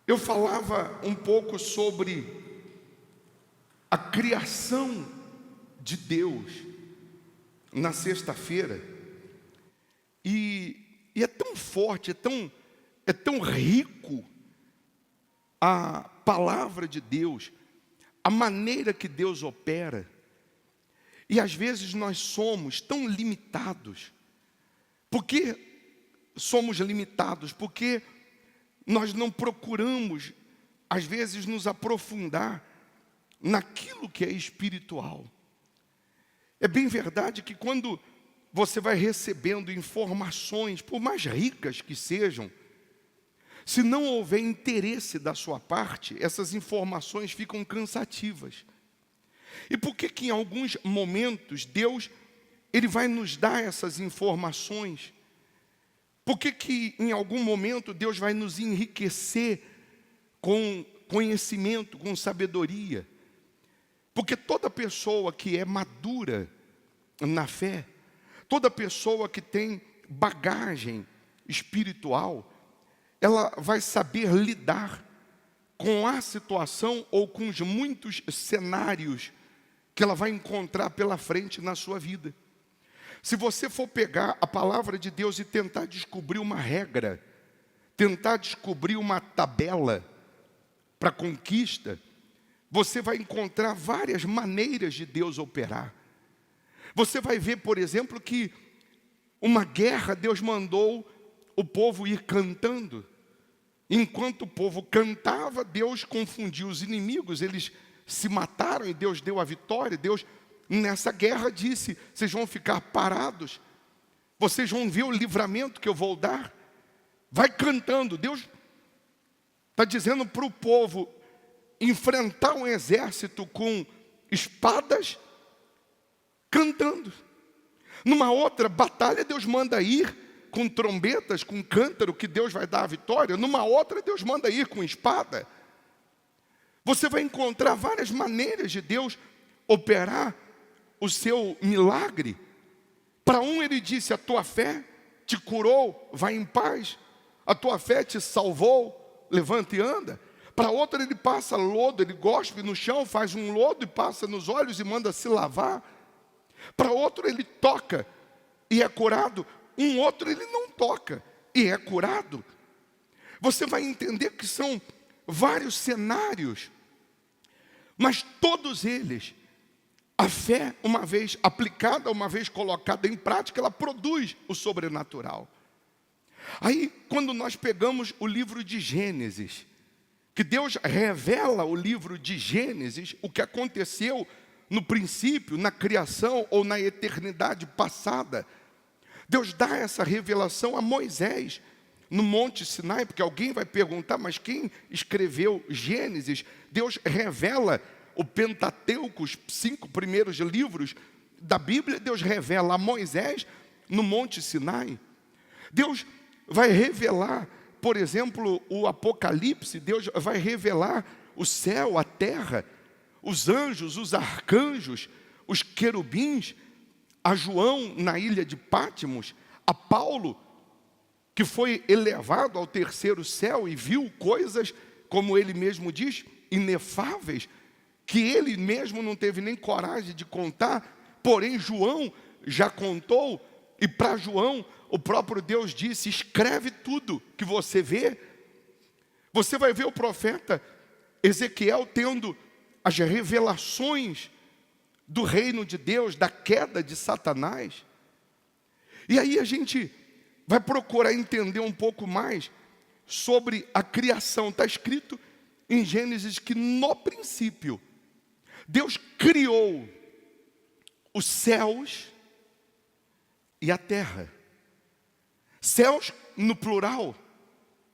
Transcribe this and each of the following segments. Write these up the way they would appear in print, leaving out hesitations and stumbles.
Eu falava um pouco sobre a criação de Deus na sexta-feira, e é tão forte, é tão rico a palavra de Deus, a maneira que Deus opera, e às vezes nós somos tão limitados. Por que somos limitados? Porque nós não procuramos, às vezes, nos aprofundar naquilo que é espiritual. É bem verdade que quando você vai recebendo informações, por mais ricas que sejam, se não houver interesse da sua parte, essas informações ficam cansativas. E por que que em alguns momentos Deus, Ele vai nos dar essas informações? Por que que em algum momento Deus vai nos enriquecer com conhecimento, com sabedoria? Porque toda pessoa que é madura na fé, toda pessoa que tem bagagem espiritual, ela vai saber lidar com a situação ou com os muitos cenários que ela vai encontrar pela frente na sua vida. Se você for pegar a palavra de Deus e tentar descobrir uma regra, tentar descobrir uma tabela para conquista, você vai encontrar várias maneiras de Deus operar. Você vai ver, por exemplo, que uma guerra Deus mandou o povo ir cantando. Enquanto o povo cantava, Deus confundiu os inimigos, eles se mataram e Deus deu a vitória. Deus, nessa guerra, disse: vocês vão ficar parados, vocês vão ver o livramento que eu vou dar. Vai cantando. Deus está dizendo para o povo enfrentar um exército com espadas, cantando. Numa outra batalha, Deus manda ir com trombetas, com cântaro, que Deus vai dar a vitória. Numa outra, Deus manda ir com espada. Você vai encontrar várias maneiras de Deus operar o seu milagre. Para um Ele disse: a tua fé te curou, vai em paz. A tua fé te salvou, levanta e anda. Para outro Ele passa lodo, Ele gospe no chão, faz um lodo e passa nos olhos e manda se lavar. Para outro Ele toca e é curado. Um outro Ele não toca e é curado. Você vai entender que são vários cenários, mas todos eles, a fé, uma vez aplicada, uma vez colocada em prática, ela produz o sobrenatural. Aí, quando nós pegamos o livro de Gênesis, que Deus revela o livro de Gênesis, o que aconteceu no princípio, na criação ou na eternidade passada, Deus dá essa revelação a Moisés no Monte Sinai, porque alguém vai perguntar: mas quem escreveu Gênesis? Deus revela o Pentateuco, os 5 primeiros livros da Bíblia, Deus revela a Moisés no Monte Sinai. Deus vai revelar, por exemplo, o Apocalipse. Deus vai revelar o céu, a terra, os anjos, os arcanjos, os querubins, a João na ilha de Pátimos, a Paulo, que foi elevado ao terceiro céu e viu coisas, como ele mesmo diz, inefáveis, que ele mesmo não teve nem coragem de contar, porém João já contou. E para João, o próprio Deus disse: escreve tudo que você vê. Você vai ver o profeta Ezequiel tendo as revelações do reino de Deus, da queda de Satanás. E aí a gente vai procurar entender um pouco mais sobre a criação. Está escrito em Gênesis que no princípio Deus criou os céus e a terra. Céus no plural,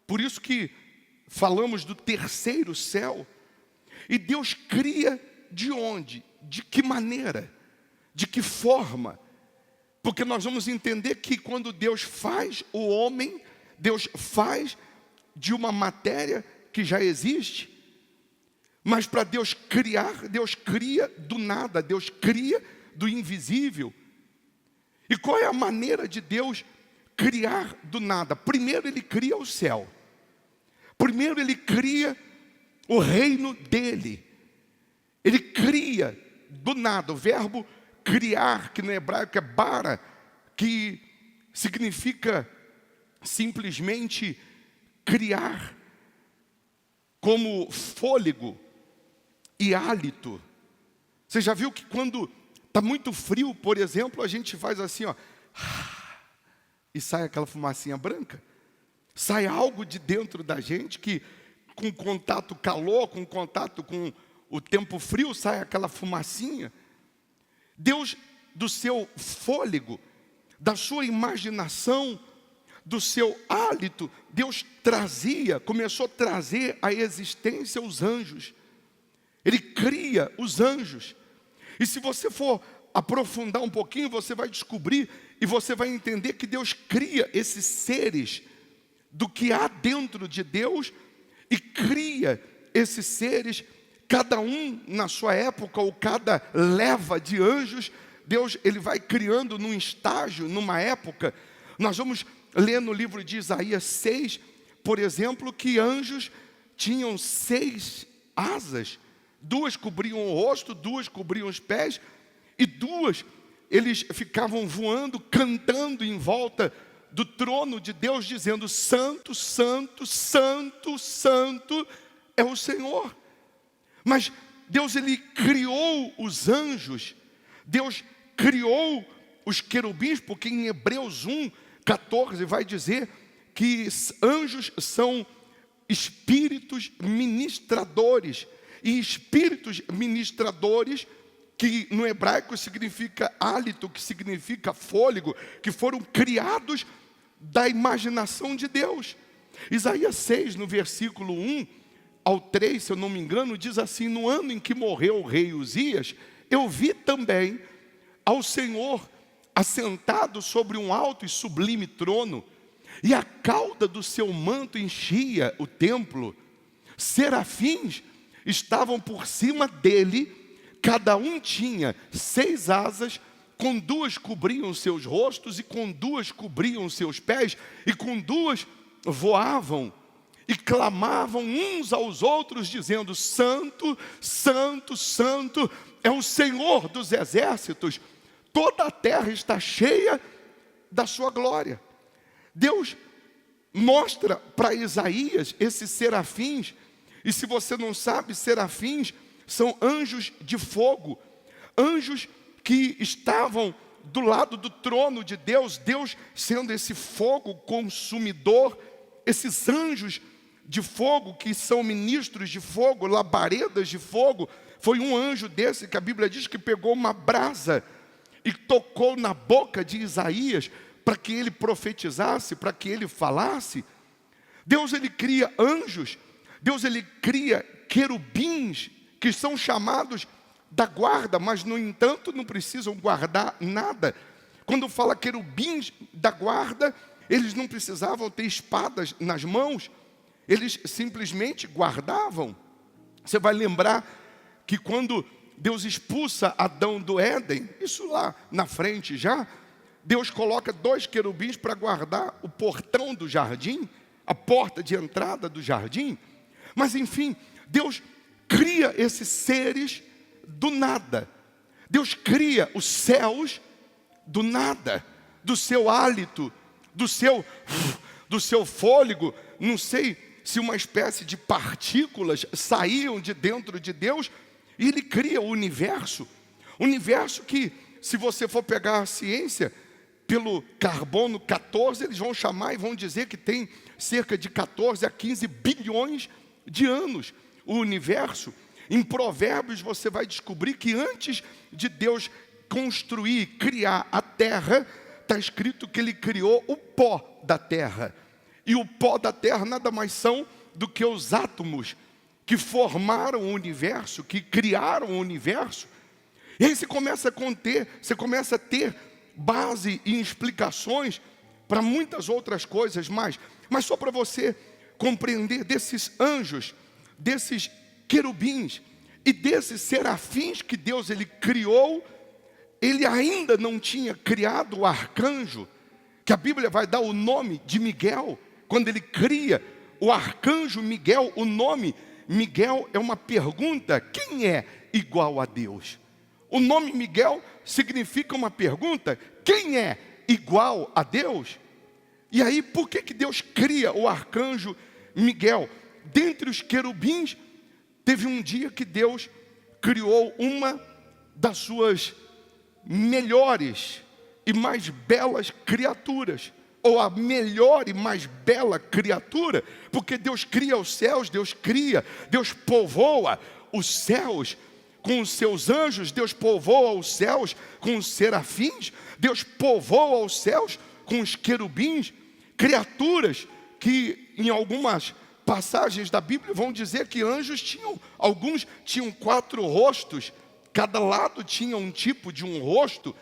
por isso que falamos do terceiro céu. E Deus cria de onde? De que maneira? De que forma? Porque nós vamos entender que quando Deus faz o homem, Deus faz de uma matéria que já existe. Mas para Deus criar, Deus cria do nada, Deus cria do invisível. E qual é a maneira de Deus criar do nada? Primeiro Ele cria o céu. Primeiro ele cria o reino dele. Ele cria do nada. O verbo criar, que no hebraico é bara, que significa simplesmente criar, como fôlego e hálito. Você já viu que quando está muito frio, por exemplo, a gente faz assim, ó, e sai aquela fumacinha branca? Sai algo de dentro da gente que, com contato calor, com contato com o tempo frio, sai aquela fumacinha. Deus, do seu fôlego, da sua imaginação, do seu hálito, Deus começou a trazer à existência os anjos. Ele cria os anjos. E se você for aprofundar um pouquinho, você vai descobrir e você vai entender que Deus cria esses seres do que há dentro de Deus e cria esses seres, cada um na sua época, ou cada leva de anjos. Deus, ele vai criando num estágio, numa época. Nós vamos ler no livro de Isaías 6, por exemplo, que anjos tinham 6 asas. 2 cobriam o rosto, 2 cobriam os pés, e 2 eles ficavam voando, cantando em volta do trono de Deus, dizendo: Santo, Santo, Santo, Santo é o Senhor. Mas Deus, ele criou os anjos, Deus criou os querubins, porque em Hebreus 1:14 vai dizer que anjos são espíritos ministradores. E espíritos ministradores, que no hebraico significa hálito, que significa fôlego, que foram criados da imaginação de Deus. Isaías 6, no versículo 1 ao 3, se eu não me engano, diz assim: no ano em que morreu o rei Uzias, eu vi também ao Senhor assentado sobre um alto e sublime trono, e a cauda do seu manto enchia o templo. Serafins estavam por cima dele, cada um tinha 6 asas, com 2 cobriam seus rostos, e com 2 cobriam seus pés, e com 2 voavam, e clamavam uns aos outros, dizendo: Santo, Santo, Santo é o Senhor dos exércitos, toda a terra está cheia da sua glória. Deus mostra para Isaías esses serafins. E se você não sabe, serafins são anjos de fogo, anjos que estavam do lado do trono de Deus, Deus sendo esse fogo consumidor. Esses anjos de fogo, que são ministros de fogo, labaredas de fogo. Foi um anjo desse que a Bíblia diz que pegou uma brasa e tocou na boca de Isaías, para que ele profetizasse, para que ele falasse. Deus, ele cria anjos. Deus, ele cria querubins, que são chamados da guarda, mas no entanto não precisam guardar nada. Quando fala querubins da guarda, eles não precisavam ter espadas nas mãos, eles simplesmente guardavam. Você vai lembrar que quando Deus expulsa Adão do Éden, isso lá na frente já, Deus coloca 2 querubins para guardar o portão do jardim, a porta de entrada do jardim. Mas enfim, Deus cria esses seres do nada. Deus cria os céus do nada, do seu hálito, do seu fôlego. Não sei se uma espécie de partículas saíam de dentro de Deus, e ele cria o universo. Universo que, se você for pegar a ciência, pelo carbono 14, eles vão chamar e vão dizer que tem cerca de 14 a 15 bilhões de anos o universo. Em Provérbios você vai descobrir que antes de Deus construir, criar a terra, está escrito que ele criou o pó da terra. E o pó da terra nada mais são do que os átomos que formaram o universo, que criaram o universo. E aí você começa a ter base e explicações para muitas outras coisas mais. Mas só para você compreender, desses anjos, desses querubins e desses serafins que Deus, ele criou, ele ainda não tinha criado o arcanjo, que a Bíblia vai dar o nome de Miguel, quando ele cria o arcanjo Miguel, o nome Miguel é uma pergunta: quem é igual a Deus? O nome Miguel significa uma pergunta: quem é igual a Deus? E aí, por que Deus cria o arcanjo Miguel? Dentre os querubins, teve um dia que Deus criou uma das suas melhores e mais belas criaturas, ou a melhor e mais bela criatura, porque Deus cria os céus, Deus povoa os céus com os seus anjos, Deus povoa os céus com os serafins, Deus povoa os céus com os querubins, criaturas que em algumas passagens da Bíblia vão dizer que anjos alguns tinham 4 rostos, cada lado tinha um tipo de um rosto.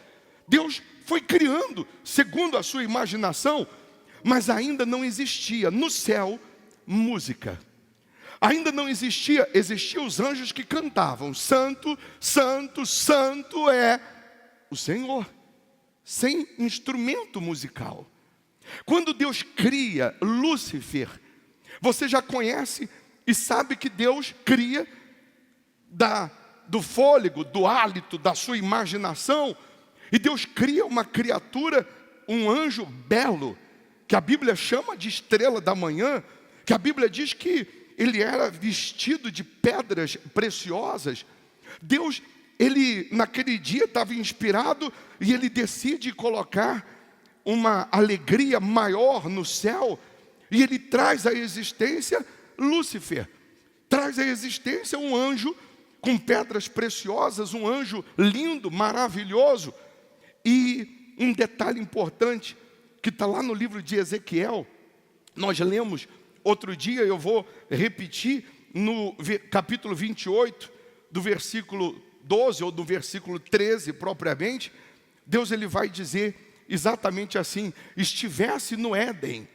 Deus foi criando segundo a sua imaginação, mas ainda não existia no céu música. Ainda não existiam os anjos que cantavam: Santo, Santo, Santo é o Senhor, sem instrumento musical. Quando Deus cria Lúcifer, você já conhece e sabe que Deus cria do fôlego, do hálito, da sua imaginação. E Deus cria uma criatura, um anjo belo, que a Bíblia chama de estrela da manhã, que a Bíblia diz que ele era vestido de pedras preciosas. Deus, ele naquele dia estava inspirado e ele decide colocar uma alegria maior no céu, e ele traz à existência Lúcifer, traz à existência um anjo com pedras preciosas, um anjo lindo, maravilhoso. E um detalhe importante, que está lá no livro de Ezequiel, nós lemos outro dia, eu vou repetir, no capítulo 28, do versículo 12, ou do versículo 13 propriamente, Deus ele vai dizer exatamente assim: estivesse no Éden,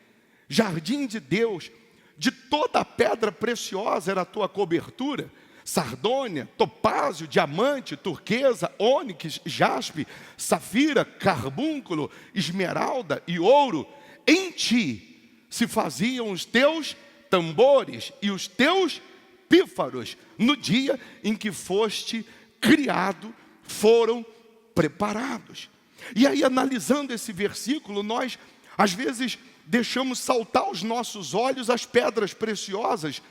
jardim de Deus, de toda a pedra preciosa era a tua cobertura, sardônia, topázio, diamante, turquesa, ônix, jaspe, safira, carbúnculo, esmeralda e ouro. Em ti se faziam os teus tambores e os teus pífaros. No dia em que foste criado, foram preparados. E aí, analisando esse versículo, nós às vezes deixamos saltar aos nossos olhos as pedras preciosas,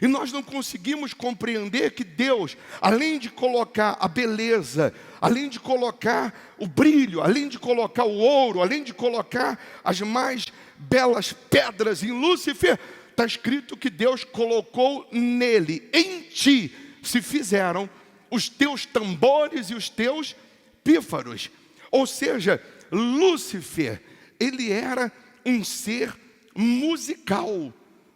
e nós não conseguimos compreender que Deus, além de colocar a beleza, além de colocar o brilho, além de colocar o ouro, além de colocar as mais belas pedras em Lúcifer, está escrito que Deus colocou nele, em ti, se fizeram os teus tambores e os teus pífaros. Ou seja, Lúcifer, ele era um ser musical,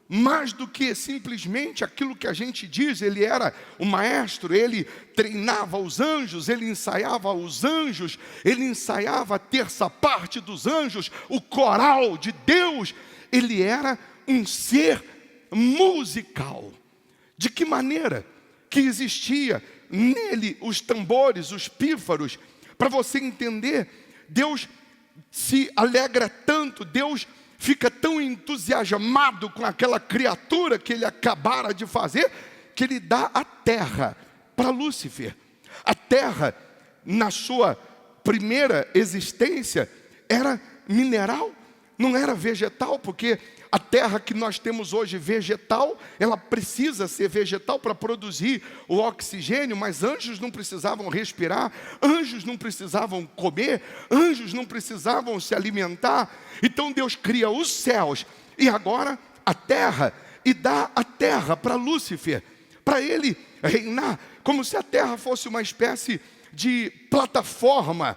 mais do que simplesmente aquilo que a gente diz. Ele era o maestro, ele treinava os anjos, ele ensaiava os anjos, ele ensaiava a terça parte dos anjos, o coral de Deus. Ele era um ser musical. De que maneira? Que existia nele os tambores, os pífaros. Para você entender, Deus se alegra tanto, Deus fica tão entusiasmado com aquela criatura que ele acabara de fazer, que ele dá a terra para Lúcifer. A terra, na sua primeira existência, era mineral, não era vegetal, porque a terra que nós temos hoje vegetal, ela precisa ser vegetal para produzir o oxigênio, mas anjos não precisavam respirar, anjos não precisavam comer, anjos não precisavam se alimentar. Então Deus cria os céus e agora a terra, e dá a terra para Lúcifer, para ele reinar, como se a terra fosse uma espécie de plataforma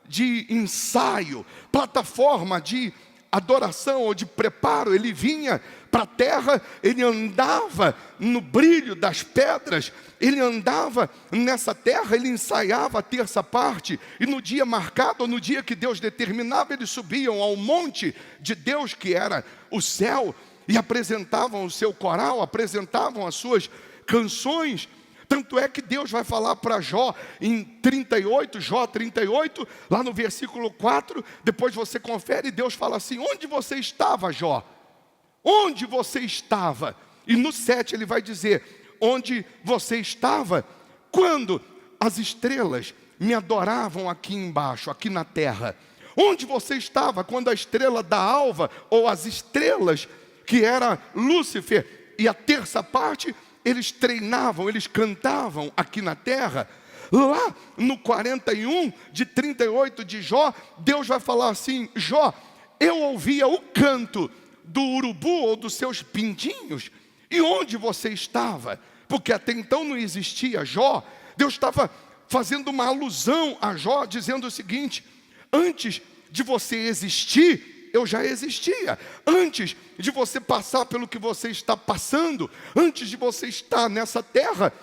de ensaio, plataforma de adoração ou de preparo. Ele vinha para a terra, ele andava no brilho das pedras, ele andava nessa terra, ele ensaiava a terça parte, e no dia marcado, ou no dia que Deus determinava, eles subiam ao monte de Deus, que era o céu, e apresentavam o seu coral, apresentavam as suas canções. Tanto é que Deus vai falar para Jó em 38, Jó 38, lá no versículo 4, depois você confere, Deus fala assim: onde você estava, Jó? onde você estava? E no 7 ele vai dizer, onde você estava quando as estrelas me adoravam aqui embaixo, aqui na terra. Onde você estava quando a estrela da alva, ou as estrelas, que era Lúcifer, e a terça parte, eles treinavam, eles cantavam aqui na terra. Lá no 41, de 38 de Jó, Deus vai falar assim, Jó, eu ouvia o canto do urubu ou dos seus pintinhos, e onde você estava? Porque até então não existia Jó. Deus estava fazendo uma alusão a Jó, dizendo o seguinte, antes de você existir, eu já existia. Antes de você passar pelo que você está passando, antes de você estar nessa terra,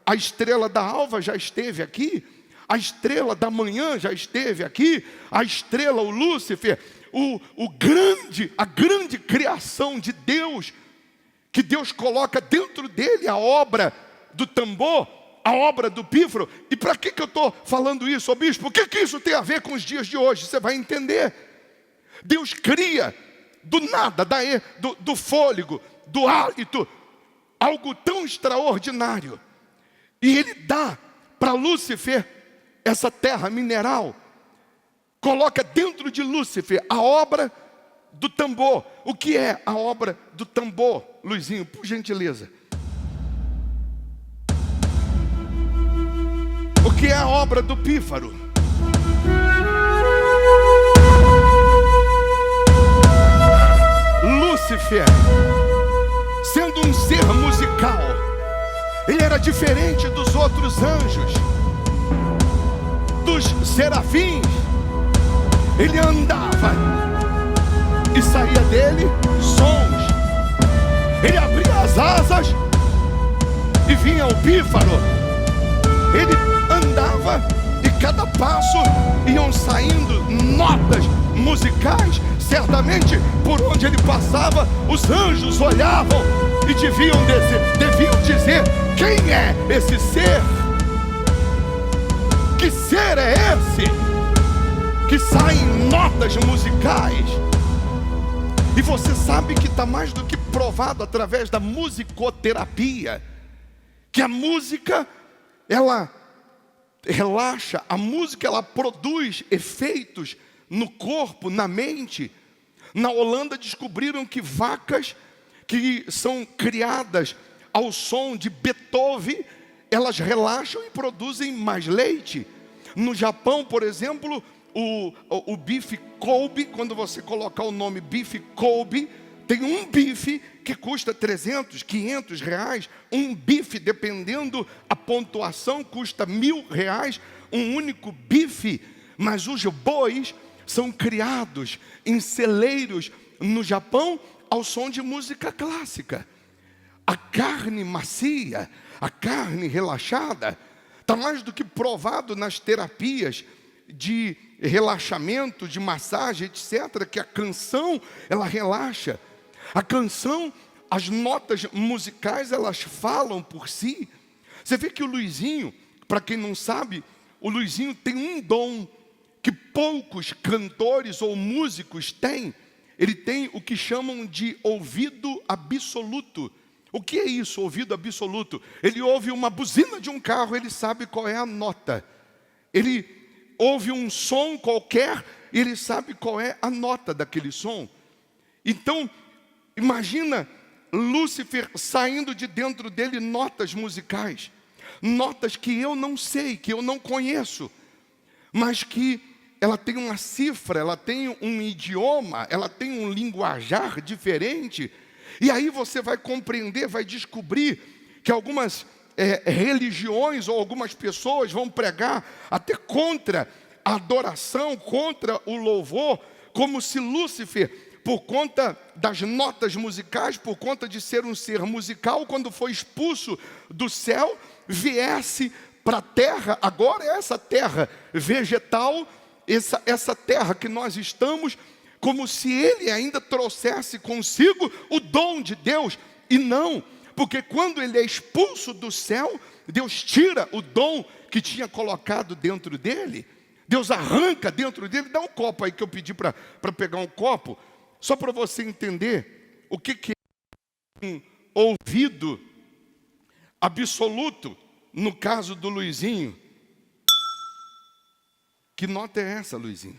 a estrela da alva já esteve aqui, a estrela da manhã já esteve aqui, a estrela, o Lúcifer, a grande criação de Deus, que Deus coloca dentro dele a obra do tambor, a obra do pífaro. E para que eu estou falando isso, bispo? O que isso tem a ver com os dias de hoje? Você vai entender. Deus cria do nada, do fôlego, do hálito, algo tão extraordinário. E Ele dá para Lúcifer essa terra mineral. Coloca dentro de Lúcifer a obra do tambor. O que é a obra do tambor, Luizinho, por gentileza? O que é a obra do pífaro? Lúcifer, sendo um ser musical, ele era diferente dos outros anjos, dos serafins. Ele andava e saía dele sons. Ele abria as asas e vinha o pífaro. Ele andava e cada passo iam saindo notas musicais. Certamente por onde ele passava, os anjos olhavam e deviam dizer, quem é esse ser? Que ser é esse que sai em notas musicais? E você sabe que está mais do que provado através da musicoterapia, que a música, ela relaxa, a música ela produz efeitos no corpo, na mente. Na Holanda descobriram que vacas que são criadas ao som de Beethoven, elas relaxam e produzem mais leite. No Japão, por exemplo, o bife Kobe, quando você colocar o nome bife Kobe, tem um bife que custa 300, 500 reais. Um bife, dependendo a pontuação, custa R$1.000, um único bife. Mas os bois são criados em celeiros no Japão ao som de música clássica. A carne macia, a carne relaxada, está mais do que provado nas terapias de relaxamento, de massagem, etc., que a canção, ela relaxa. A canção, as notas musicais, elas falam por si. Você vê que o Luizinho, para quem não sabe, o Luizinho tem um dom que poucos cantores ou músicos têm. Ele tem o que chamam de ouvido absoluto. O que é isso, ouvido absoluto? Ele ouve uma buzina de um carro, ele sabe qual é a nota. Ele ouve um som qualquer, e ele sabe qual é a nota daquele som. Então, imagina Lúcifer saindo de dentro dele notas musicais. Notas que eu não sei, que eu não conheço, mas que ela tem uma cifra, ela tem um idioma, ela tem um linguajar diferente. E aí você vai compreender, vai descobrir que algumas religiões ou algumas pessoas vão pregar até contra a adoração, contra o louvor, como se Lúcifer, por conta das notas musicais, por conta de ser um ser musical, quando foi expulso do céu, viesse para a terra. Agora é essa terra vegetal, essa terra que nós estamos, como se ele ainda trouxesse consigo o dom de Deus. E não, porque quando ele é expulso do céu, Deus tira o dom que tinha colocado dentro dele. Deus arranca dentro dele. Dá um copo aí que eu pedi para pegar um copo, só para você entender o que um ouvido absoluto, no caso do Luizinho. Que nota é essa, Luizinho?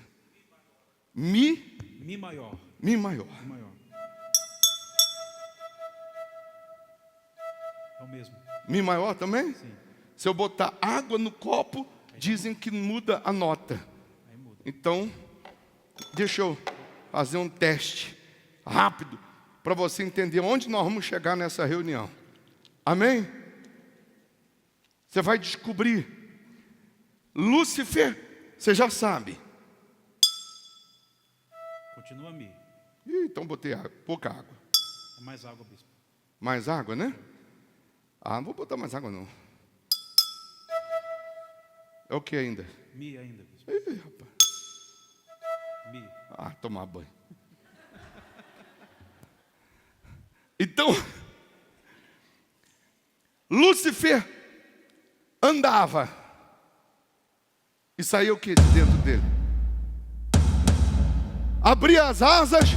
Mi? Mi maior. Mi maior. Mi maior. É o mesmo. Mi maior também? Sim. Se eu botar água no copo, dizem que muda a nota. Aí muda. Então, deixa eu fazer um teste rápido para você entender onde nós vamos chegar nessa reunião. Amém? Você vai descobrir. Lúcifer, você já sabe. Continua Mi. Então botei água, pouca água. É mais água, bispo. Mais água, né? Ah, não vou botar mais água não. É o que ainda? Mi ainda, bispo. Ih, rapaz. Mi. Ah, tomar banho. Então, Lúcifer andava. E saiu o que de dentro dele? Abria as asas,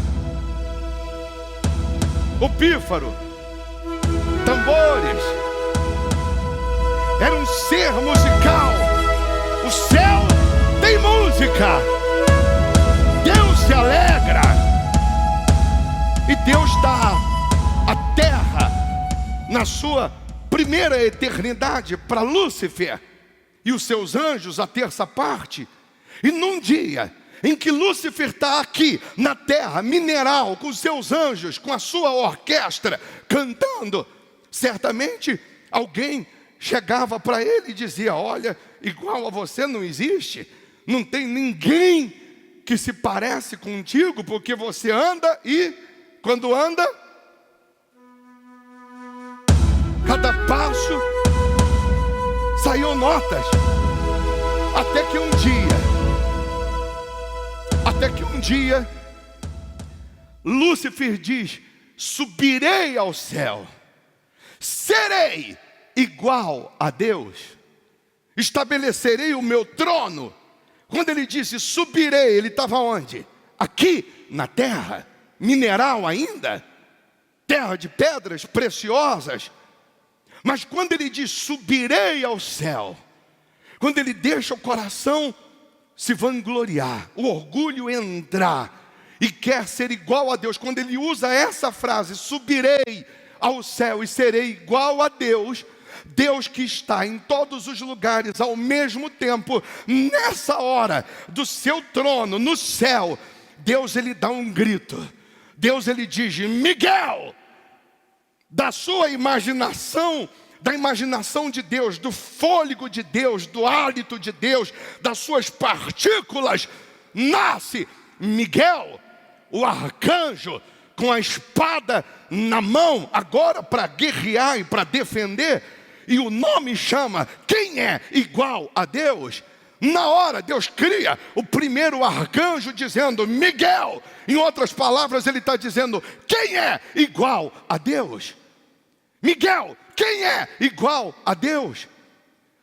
o pífaro, tambores. Era um ser musical. O céu tem música. Deus se alegra. E Deus dá a terra na sua primeira eternidade para Lúcifer e os seus anjos, a terça parte. E num dia em que Lúcifer está aqui na terra, mineral, com os seus anjos, com a sua orquestra, cantando, certamente alguém chegava para ele e dizia: olha, igual a você não existe, não tem ninguém que se parece contigo, porque você anda e, quando anda, cada passo saiu notas, até que um dia, Lúcifer diz: subirei ao céu, serei igual a Deus, estabelecerei o meu trono. Quando ele disse subirei, ele estava onde? Aqui na terra, mineral ainda, terra de pedras preciosas. Mas quando ele diz subirei ao céu, quando ele deixa o coração se vangloriar, o orgulho entrar e quer ser igual a Deus, quando ele usa essa frase, subirei ao céu e serei igual a Deus, Deus que está em todos os lugares ao mesmo tempo, nessa hora do seu trono, no céu, Deus ele dá um grito. Deus ele diz: Miguel, da sua imaginação, da imaginação de Deus, do fôlego de Deus, do hálito de Deus, das suas partículas, nasce Miguel, o arcanjo, com a espada na mão, agora para guerrear e para defender. E o nome chama: quem é igual a Deus? Na hora Deus cria o primeiro arcanjo dizendo Miguel. Em outras palavras ele está dizendo: quem é igual a Deus? Miguel, quem é igual a Deus?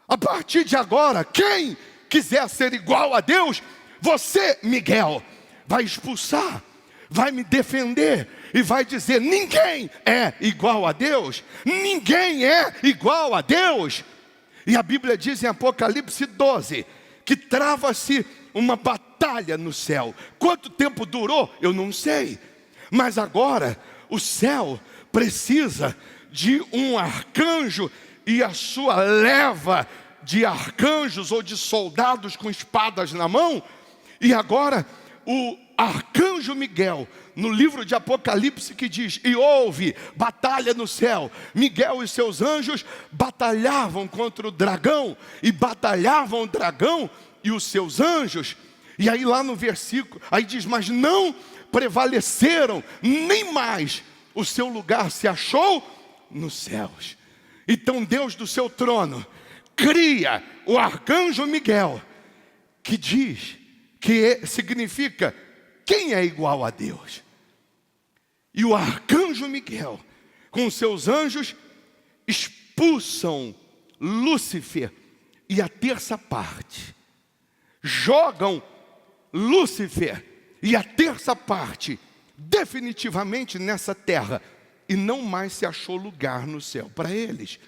A partir de agora, quem quiser ser igual a Deus, você, Miguel, vai expulsar, vai me defender e vai dizer: ninguém é igual a Deus, ninguém é igual a Deus. E a Bíblia diz em Apocalipse 12 que trava-se uma batalha no céu. Quanto tempo durou? Eu não sei. Mas agora o céu precisa de um arcanjo e a sua leva de arcanjos ou de soldados com espadas na mão. E agora o arcanjo Miguel, no livro de Apocalipse, que diz: e houve batalha no céu. Miguel e seus anjos batalhavam contra o dragão, e batalhavam o dragão e os seus anjos. E aí lá no versículo, aí diz: mas não prevaleceram, nem mais o seu lugar se achou nos céus. Então Deus do seu trono cria o arcanjo Miguel, que diz, que significa quem é igual a Deus. E o arcanjo Miguel, com seus anjos, expulsam Lúcifer e a terça parte, jogam Lúcifer e a terça parte definitivamente nessa terra e não mais se achou lugar no céu para eles.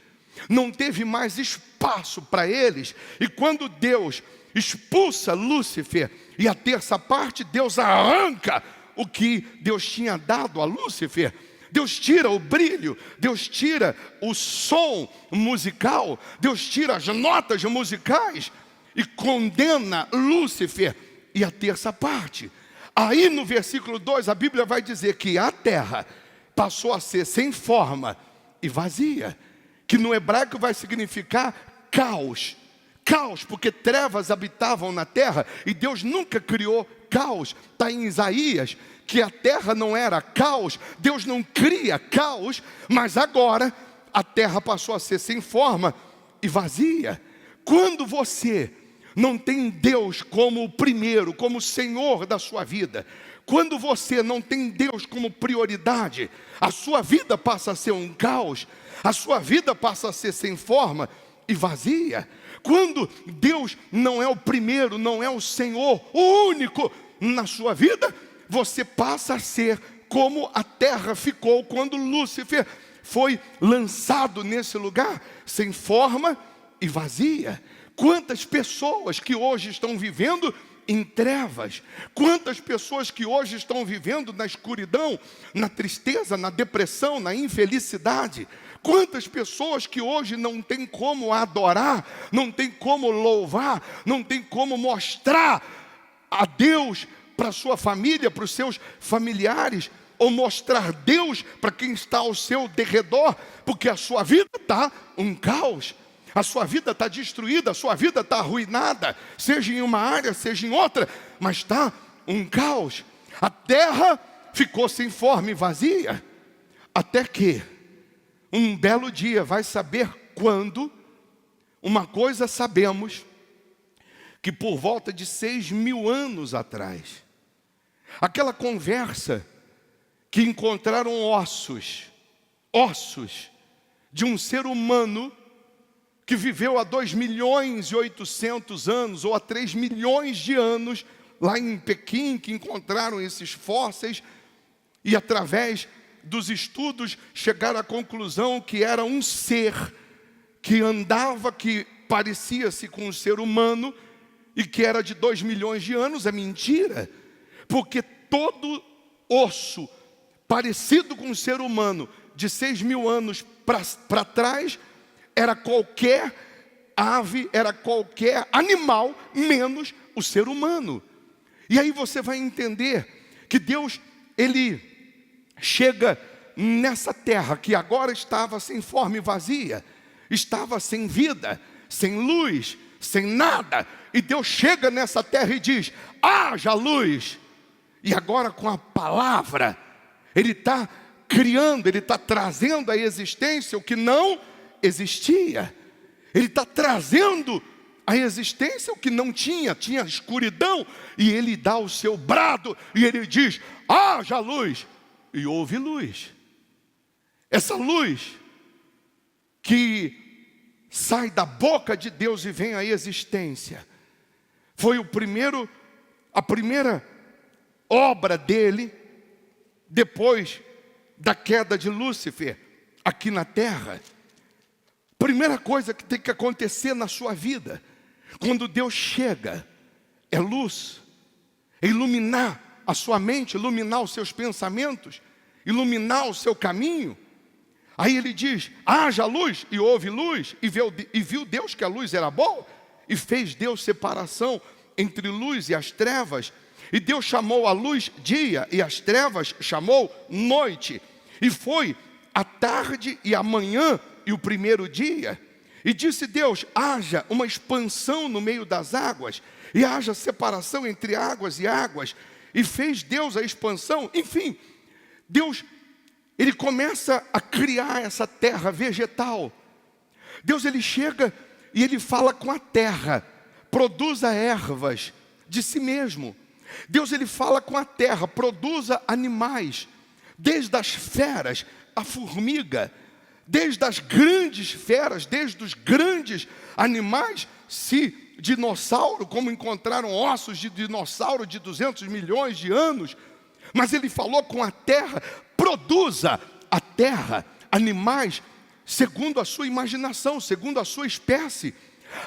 Não teve mais espaço para eles. E quando Deus expulsa Lúcifer, e a terça parte, Deus arranca o que Deus tinha dado a Lúcifer. Deus tira o brilho, Deus tira o som musical, Deus tira as notas musicais e condena Lúcifer e a terça parte. Aí no versículo 2 a Bíblia vai dizer que a terra passou a ser sem forma e vazia, que no hebraico vai significar caos. Caos, porque trevas habitavam na terra e Deus nunca criou caos. Está em Isaías que a terra não era caos, Deus não cria caos, mas agora a terra passou a ser sem forma e vazia. Quando você não tem Deus como o primeiro, como o Senhor da sua vida, quando você não tem Deus como prioridade, a sua vida passa a ser um caos, a sua vida passa a ser sem forma e vazia. Quando Deus não é o primeiro, não é o Senhor, o único na sua vida, você passa a ser como a terra ficou quando Lúcifer foi lançado nesse lugar, sem forma e vazia. Quantas pessoas que hoje estão vivendo em trevas, quantas pessoas que hoje estão vivendo na escuridão, na tristeza, na depressão, na infelicidade. Quantas pessoas que hoje não tem como adorar, não tem como louvar, não tem como mostrar a Deus para a sua família, para os seus familiares, ou mostrar Deus para quem está ao seu derredor, porque a sua vida está um caos, a sua vida está destruída, a sua vida está arruinada, seja em uma área, seja em outra, mas está um caos. A terra ficou sem forma e vazia, até que um belo dia, vai saber quando, uma coisa sabemos, que por volta de 6.000 anos atrás, aquela conversa que encontraram ossos de um ser humano que viveu há 2.800.000 anos, ou há 3 milhões de anos, lá em Pequim, que encontraram esses fósseis, e através dos estudos chegaram à conclusão que era um ser que andava, que parecia-se com um ser humano, e que era de 2 milhões de anos. É mentira, porque todo osso parecido com um ser humano de 6.000 anos para trás era qualquer ave, era qualquer animal, menos o ser humano. E aí você vai entender que Deus, Ele chega nessa terra que agora estava sem forma e vazia, estava sem vida, sem luz, sem nada, e Deus chega nessa terra e diz: haja luz. E agora com a palavra Ele está criando, Ele está trazendo à existência o que não existia. Ele está trazendo à existência o que não tinha escuridão, e Ele dá o seu brado, e Ele diz: haja luz, e houve luz. Essa luz que sai da boca de Deus e vem à existência, foi a primeira obra dele, depois da queda de Lúcifer, aqui na terra. Primeira coisa que tem que acontecer na sua vida, quando Deus chega, é luz, é iluminar a sua mente, iluminar os seus pensamentos, iluminar o seu caminho. Aí Ele diz: haja luz, e houve luz, e viu Deus que a luz era boa, e fez Deus separação entre luz e as trevas. E Deus chamou a luz dia, e as trevas chamou noite. E foi a tarde e a manhã e o primeiro dia. E disse Deus: haja uma expansão no meio das águas, e haja separação entre águas e águas. E fez Deus a expansão. Enfim, Deus, Ele começa a criar essa terra vegetal. Deus, Ele chega e Ele fala com a terra: produza ervas de si mesmo. Deus, Ele fala com a terra: produza animais, desde as feras, a formiga, desde as grandes feras, desde os grandes animais, se dinossauro, como encontraram ossos de dinossauro de 200 milhões de anos. Mas Ele falou com a terra: produza a terra animais segundo a sua imaginação, segundo a sua espécie.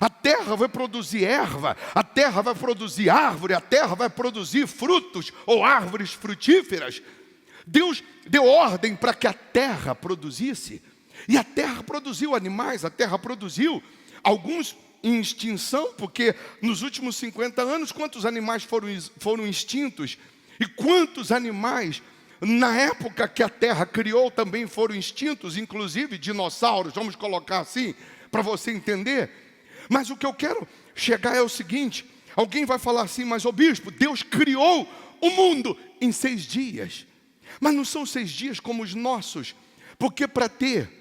A terra vai produzir erva, a terra vai produzir árvore, a terra vai produzir frutos ou árvores frutíferas. Deus deu ordem para que a terra produzisse. E a terra produziu animais, a terra produziu alguns em extinção, porque nos últimos 50 anos, quantos animais foram extintos? E quantos animais, na época que a terra criou, também foram extintos, inclusive dinossauros, vamos colocar assim, para você entender. Mas o que eu quero chegar é o seguinte: alguém vai falar assim, mas ô bispo, Deus criou o mundo em 6 dias. Mas não são 6 dias como os nossos, porque para ter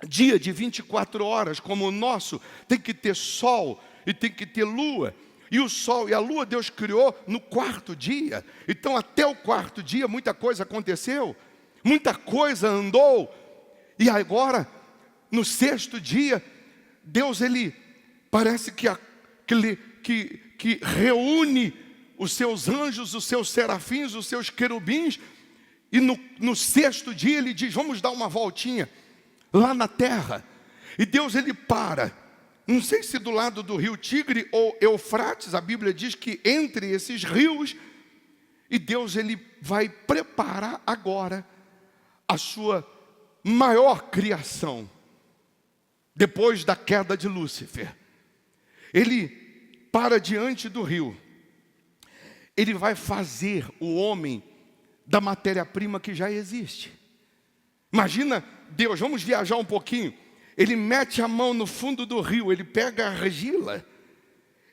dia de 24 horas como o nosso, tem que ter sol e tem que ter lua. E o sol e a lua Deus criou no 4º dia. Então até o 4º dia muita coisa aconteceu, muita coisa andou. E agora, no 6º dia, Deus ele parece que reúne os seus anjos, os seus serafins, os seus querubins. E no 6º dia ele diz, vamos dar uma voltinha lá na terra. E Deus ele para, não sei se do lado do rio Tigre ou Eufrates, a Bíblia diz que entre esses rios, e Deus ele vai preparar agora a sua maior criação, depois da queda de Lúcifer. Ele para diante do rio, ele vai fazer o homem da matéria-prima que já existe. Imagina Deus, vamos viajar um pouquinho. Ele mete a mão no fundo do rio, ele pega a argila,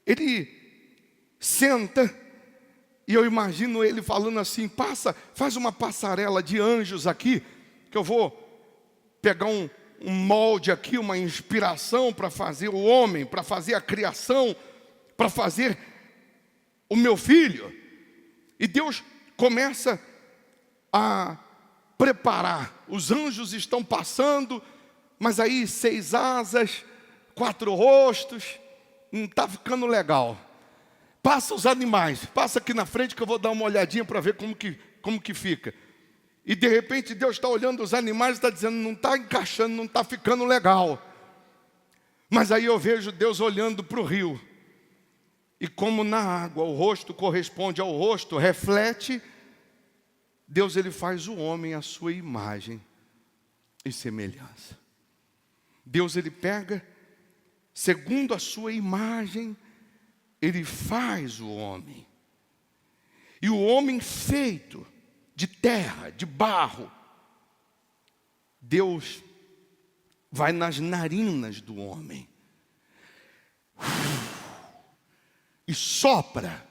ele senta, e eu imagino ele falando assim, faz uma passarela de anjos aqui, que eu vou pegar um molde aqui, uma inspiração para fazer o homem, para fazer a criação, para fazer o meu filho. E Deus começa a preparar, os anjos estão passando, mas aí 6 asas, 4 rostos, não está ficando legal. Passa os animais, passa aqui na frente que eu vou dar uma olhadinha para ver como que fica. E de repente Deus está olhando os animais e está dizendo, não está encaixando, não está ficando legal. Mas aí eu vejo Deus olhando para o rio. E como na água o rosto corresponde ao rosto, reflete, Deus ele faz o homem à sua imagem e semelhança. Deus ele pega, segundo a sua imagem, ele faz o homem. E o homem feito de terra, de barro, Deus vai nas narinas do homem e sopra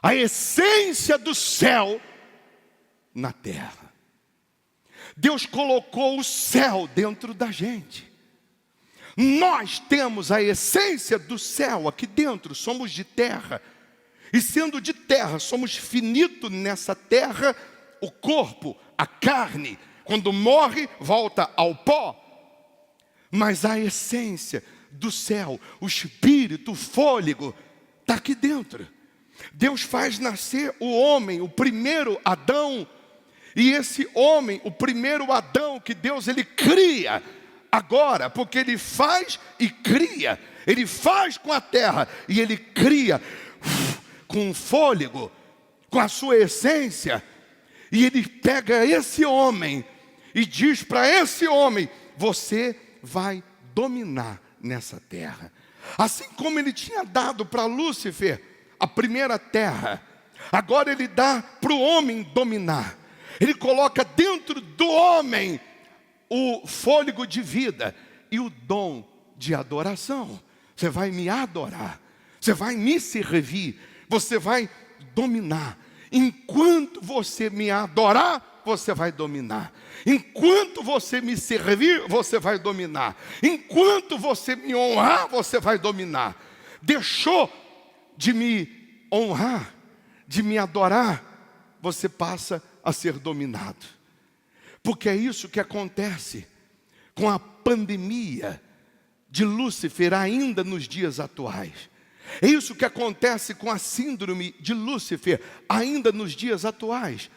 a essência do céu na terra. Deus colocou o céu dentro da gente. Nós temos a essência do céu aqui dentro, somos de terra. E sendo de terra, somos finitos nessa terra, o corpo, a carne, quando morre, volta ao pó. Mas a essência do céu, o espírito, o fôlego, está aqui dentro. Deus faz nascer o homem, o primeiro Adão. E esse homem, o primeiro Adão que Deus ele cria agora, porque ele faz e cria. Ele faz com a terra e ele cria com o fôlego, com a sua essência. E ele pega esse homem e diz para esse homem, você vai dominar nessa terra. Assim como ele tinha dado para Lúcifer a primeira terra, agora ele dá para o homem dominar. Ele coloca dentro do homem o fôlego de vida e o dom de adoração. Você vai me adorar, você vai me servir, você vai dominar. Enquanto você me adorar, você vai dominar. Enquanto você me servir, você vai dominar. Enquanto você me honrar, você vai dominar. Deixou de me honrar, de me adorar, você passa a ser dominado. Porque é isso que acontece com a pandemia de Lúcifer ainda nos dias atuais. É isso que acontece com a síndrome de Lúcifer ainda nos dias atuais.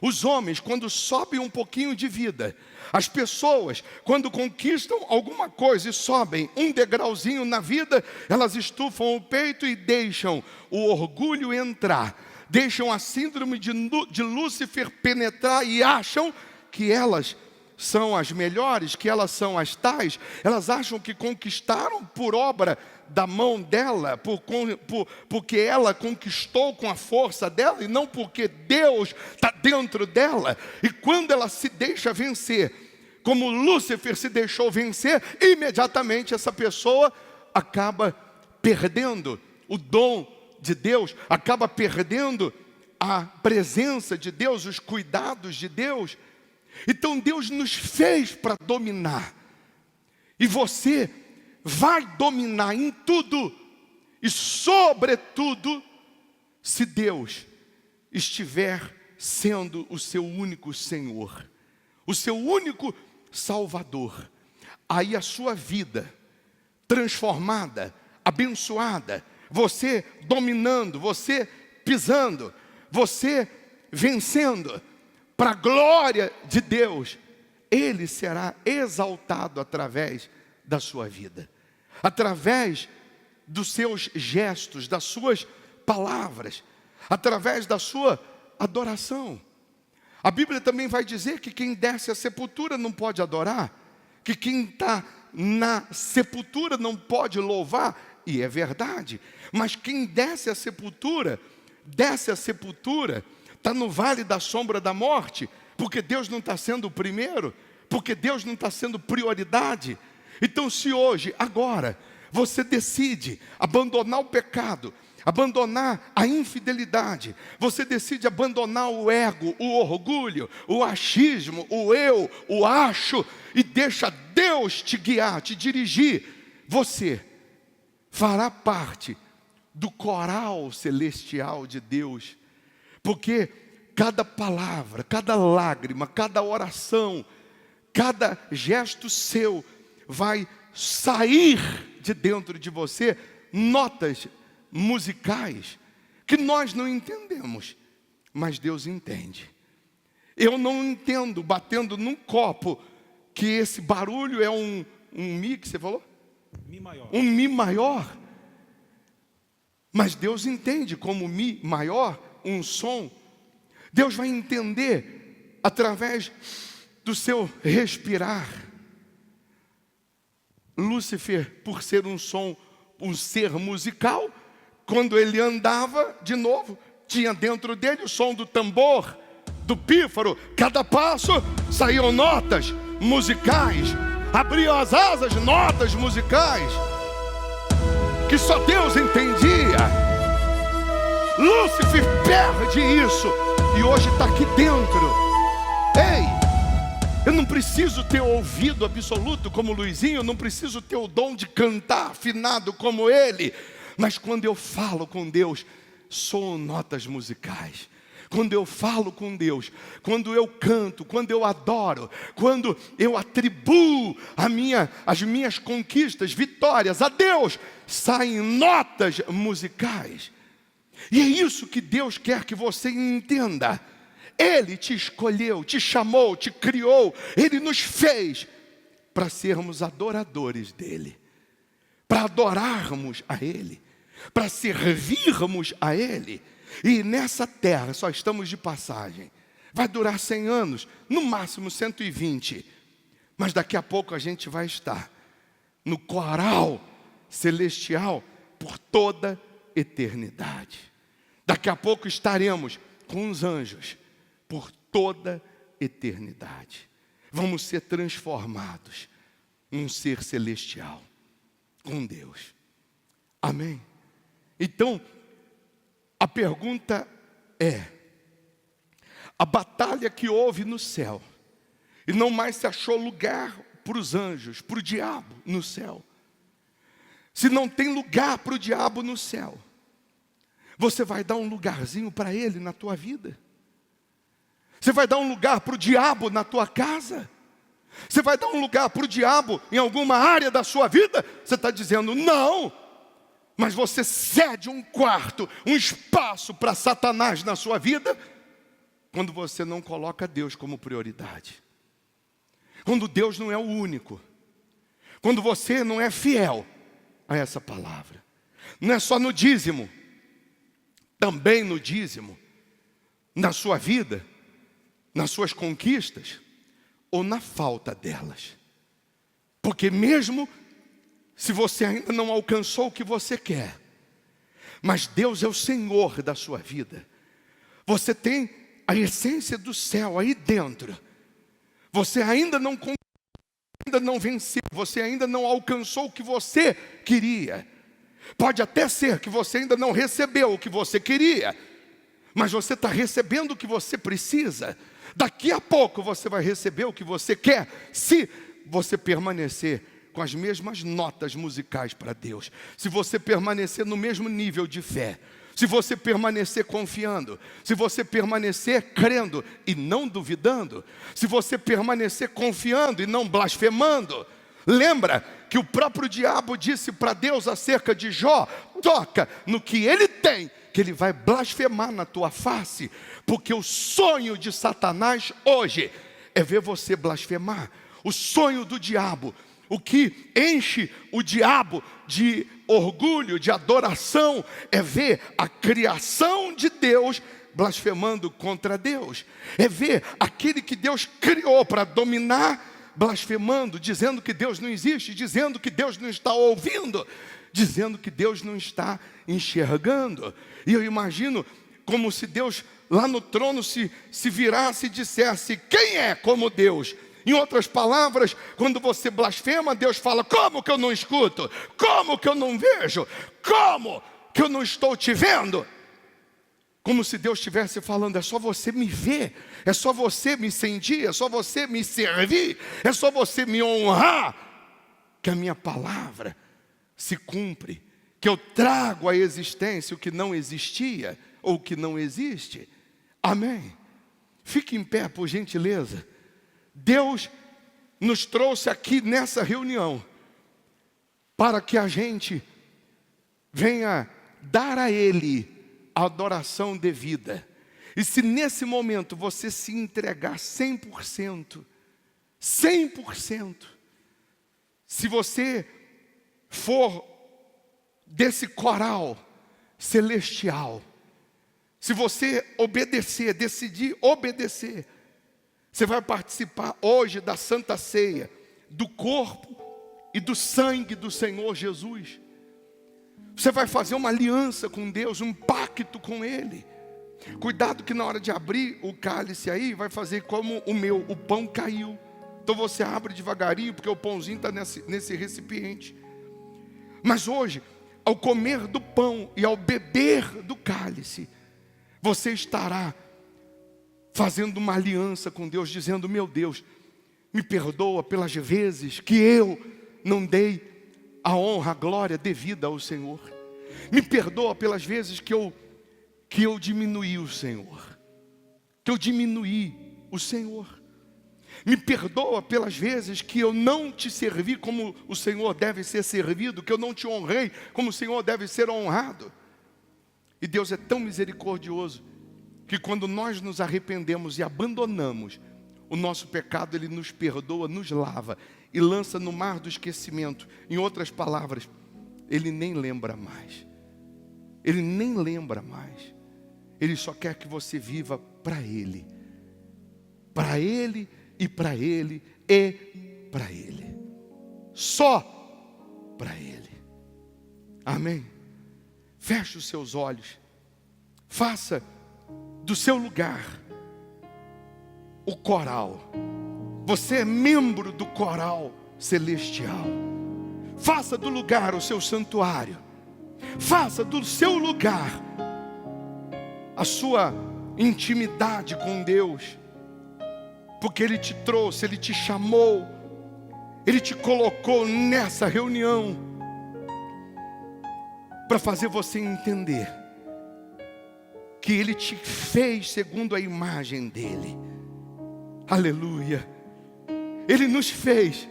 Os homens, quando sobem um pouquinho de vida, as pessoas, quando conquistam alguma coisa e sobem um degrauzinho na vida, elas estufam o peito e deixam o orgulho entrar, deixam a síndrome de Lúcifer penetrar e acham que elas são as melhores, que elas são as tais. Elas acham que conquistaram por obra da mão dela, porque ela conquistou com a força dela e não porque Deus está dentro dela. E quando ela se deixa vencer, como Lúcifer se deixou vencer, imediatamente essa pessoa acaba perdendo o dom de Deus, acaba perdendo a presença de Deus, os cuidados de Deus. Então Deus nos fez para dominar, e você vai dominar em tudo e sobretudo se Deus estiver sendo o seu único Senhor, o seu único Salvador. Aí a sua vida transformada, abençoada, você dominando, você pisando, você vencendo, para a glória de Deus, Ele será exaltado através da sua vida, através dos seus gestos, das suas palavras, através da sua adoração. A Bíblia também vai dizer que quem desce à sepultura não pode adorar, que quem está na sepultura não pode louvar, e é verdade, mas quem desce à sepultura, está no vale da sombra da morte, porque Deus não está sendo o primeiro, porque Deus não está sendo prioridade. Então, se hoje, agora, você decide abandonar o pecado, abandonar a infidelidade, você decide abandonar o ego, o orgulho, o achismo, o eu, o acho, e deixa Deus te guiar, te dirigir, você fará parte do coral celestial de Deus, porque cada palavra, cada lágrima, cada oração, cada gesto seu vai sair de dentro de você notas musicais que nós não entendemos, mas Deus entende. Eu não entendo batendo num copo que esse barulho é um Mi, que você falou? Mi maior. Um Mi maior. Mas Deus entende como Mi maior, um som. Deus vai entender através do seu respirar. Lúcifer, por ser um som, um ser musical, quando ele andava de novo, tinha dentro dele o som do tambor, do pífaro. Cada passo saíam notas musicais, abriam as asas, notas musicais, que só Deus entendia. Lúcifer perde isso e hoje está aqui dentro. Ei! Eu não preciso ter ouvido absoluto como Luizinho, eu não preciso ter o dom de cantar afinado como ele, mas quando eu falo com Deus, soam notas musicais. Quando eu falo com Deus, quando eu canto, quando eu adoro, quando eu atribuo as minhas conquistas, vitórias a Deus, saem notas musicais. E é isso que Deus quer que você entenda. Ele te escolheu, te chamou, te criou. Ele nos fez para sermos adoradores dEle, para adorarmos a Ele, para servirmos a Ele. E nessa terra só estamos de passagem. Vai durar 100 anos, no máximo 120. Mas daqui a pouco a gente vai estar no coral celestial por toda eternidade. Daqui a pouco estaremos com os anjos por toda eternidade. Vamos ser transformados em um ser celestial com Deus. Amém? Então, a pergunta é: a batalha que houve no céu, e não mais se achou lugar para os anjos, para o diabo no céu. Se não tem lugar para o diabo no céu, você vai dar um lugarzinho para ele na tua vida? Você vai dar um lugar para o diabo na tua casa? Você vai dar um lugar para o diabo em alguma área da sua vida? Você está dizendo não, mas você cede um quarto, um espaço para Satanás na sua vida? quando você não coloca Deus como prioridade. Quando Deus não é o único. Quando você não é fiel a essa palavra. Não é só no dízimo. Também no dízimo. Na sua vida. Nas suas conquistas. Ou na falta delas. Porque mesmo se você ainda não alcançou o que você quer, mas Deus é o Senhor da sua vida. Você tem a essência do céu aí dentro. Você ainda não venceu, você ainda não alcançou o que você queria. Pode até ser que você ainda não recebeu o que você queria, mas você está recebendo o que você precisa. Daqui a pouco você vai receber o que você quer, se você permanecer com as mesmas notas musicais para Deus, se você permanecer no mesmo nível de fé, se você permanecer confiando, se você permanecer crendo e não duvidando, se você permanecer confiando e não blasfemando. Lembra que o próprio diabo disse para Deus acerca de Jó: toca no que ele tem, que ele vai blasfemar na tua face, porque o sonho de Satanás hoje é ver você blasfemar. O sonho do diabo, o que enche o diabo de orgulho, de adoração, é ver a criação de Deus blasfemando contra Deus. É ver aquele que Deus criou para dominar, blasfemando, dizendo que Deus não existe, dizendo que Deus não está ouvindo, dizendo que Deus não está enxergando. E eu imagino como se Deus lá no trono se virasse e dissesse: quem é como Deus? Em outras palavras, quando você blasfema, Deus fala: como que eu não escuto? Como que eu não vejo? Como que eu não estou te vendo? Como se Deus estivesse falando: é só você me ver, é só você me sentir, é só você me servir, é só você me honrar, que a minha palavra se cumpre, que eu trago à existência o que não existia ou o que não existe. Amém? Fique em pé, por gentileza. Deus nos trouxe aqui nessa reunião para que a gente venha dar a Ele a adoração devida. E se nesse momento você se entregar 100%, 100%, se você for desse coral celestial, se você obedecer, decidir obedecer, você vai participar hoje da Santa Ceia, do corpo e do sangue do Senhor Jesus. Você vai fazer uma aliança com Deus, um pacto com Ele. Cuidado que na hora de abrir o cálice aí, vai fazer como o pão caiu. Então você abre devagarinho, porque o pãozinho está nesse recipiente. Mas hoje, ao comer do pão e ao beber do cálice, você estará fazendo uma aliança com Deus, dizendo: meu Deus, me perdoa pelas vezes que eu não dei a honra, a glória devida ao Senhor. Me perdoa pelas vezes que eu diminuí o Senhor, que eu diminuí o Senhor. Me perdoa pelas vezes que eu não te servi como o Senhor deve ser servido, que eu não te honrei como o Senhor deve ser honrado. E Deus é tão misericordioso que quando nós nos arrependemos e abandonamos o nosso pecado, Ele nos perdoa, nos lava e lança no mar do esquecimento. Em outras palavras, Ele nem lembra mais. Ele nem lembra mais. Ele só quer que você viva para Ele. Para Ele e para Ele e para Ele. Só para Ele. Amém? Feche os seus olhos. Faça do seu lugar o coral. Você é membro do coral celestial. Faça do lugar o seu santuário. Faça do seu lugar a sua intimidade com Deus. Porque Ele te trouxe, Ele te chamou, Ele te colocou nessa reunião para fazer você entender que Ele te fez segundo a imagem dEle. Aleluia. Ele nos fez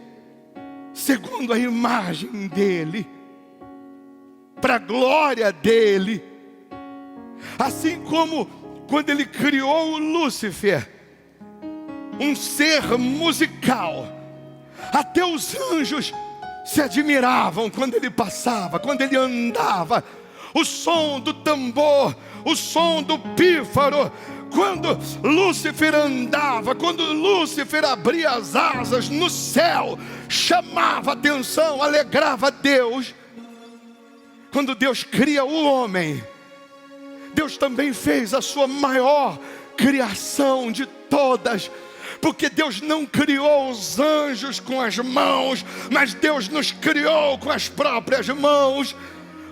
segundo a imagem dEle, para a glória dEle. Assim como quando ele criou o Lúcifer, um ser musical, até os anjos se admiravam quando ele passava, quando ele andava. O som do tambor, o som do pífaro, quando Lúcifer andava, quando Lúcifer abria as asas no céu, chamava atenção, alegrava Deus. Quando Deus cria o homem, Deus também fez a sua maior criação de todas, porque Deus não criou os anjos com as mãos, mas Deus nos criou com as próprias mãos.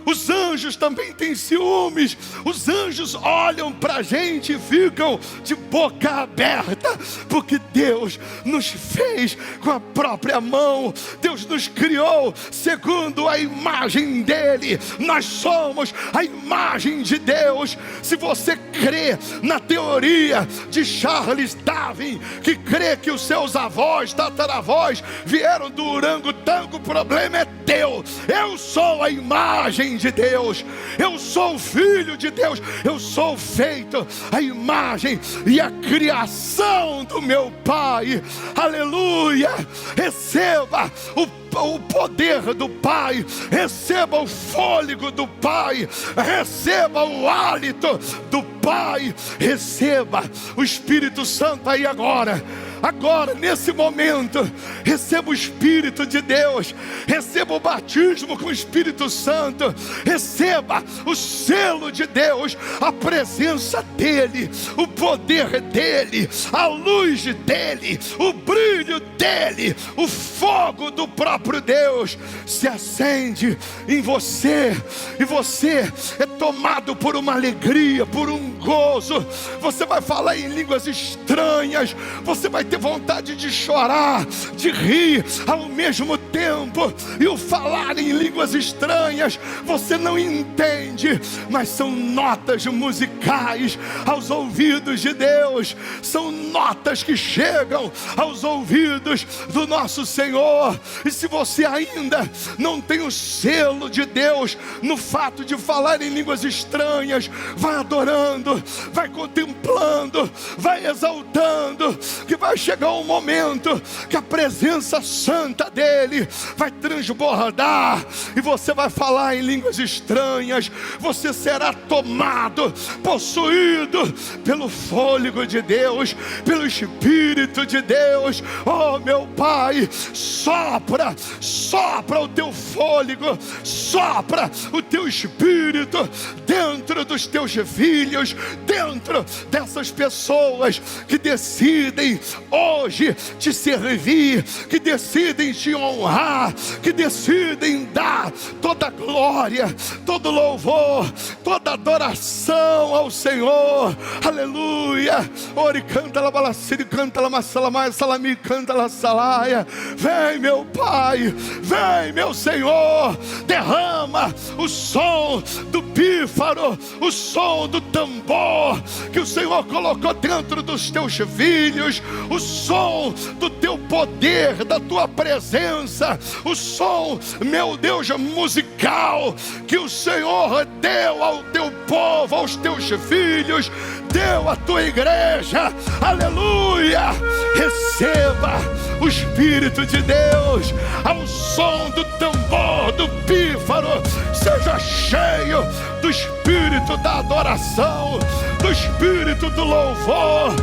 Os anjos também têm ciúmes. Os anjos olham para a gente e ficam de boca aberta, porque Deus nos fez com a própria mão. Deus nos criou segundo a imagem dele. Nós somos a imagem de Deus. Se você crê na teoria de Charles Darwin, que crê que os seus avós, tataravós vieram do orangotango, o problema é teu. Eu sou a imagem de Deus, eu sou o filho de Deus, eu sou feito a imagem e a criação do meu Pai. Aleluia! Receba o poder do Pai, receba o fôlego do Pai, receba o hálito do Pai, receba o Espírito Santo aí agora. Agora, nesse momento, receba o Espírito de Deus, receba o batismo com o Espírito Santo, receba o selo de Deus, a presença dEle, o poder dEle, a luz dEle, o brilho dEle, o fogo do próprio Deus se acende em você, e você é tomado por uma alegria, por um gozo. Você vai falar em línguas estranhas, você vai ter vontade de chorar, de rir ao mesmo tempo. E o falar em línguas estranhas você não entende, mas são notas musicais aos ouvidos de Deus, são notas que chegam aos ouvidos do nosso Senhor. E se você ainda não tem o selo de Deus no fato de falar em línguas estranhas, vai adorando, vai contemplando, vai exaltando, que vai chegar um momento que a presença santa dele vai transbordar e você vai falar em línguas estranhas. Você será tomado, possuído pelo fôlego de Deus, pelo Espírito de Deus. Oh, meu Pai, sopra, sopra o teu fôlego, sopra o teu Espírito dentro dos teus filhos, dentro dessas pessoas que decidem hoje te servir, que decidem te honrar, que decidem dar toda glória, todo louvor, toda adoração ao Senhor. Aleluia. Ori canta la balaciri, canta la massalamai, salami canta la salaia. Vem, meu Pai, vem, meu Senhor, derrama o som do pífaro, o som do tambor que o Senhor colocou dentro dos teus filhos, o som do teu poder, da tua presença, o som, meu Deus, musical que o Senhor deu ao teu povo, aos teus filhos, deu à tua igreja. Aleluia. Receba o Espírito de Deus ao som do tambor, do pífaro. Seja cheio do Espírito da adoração, do Espírito do louvor.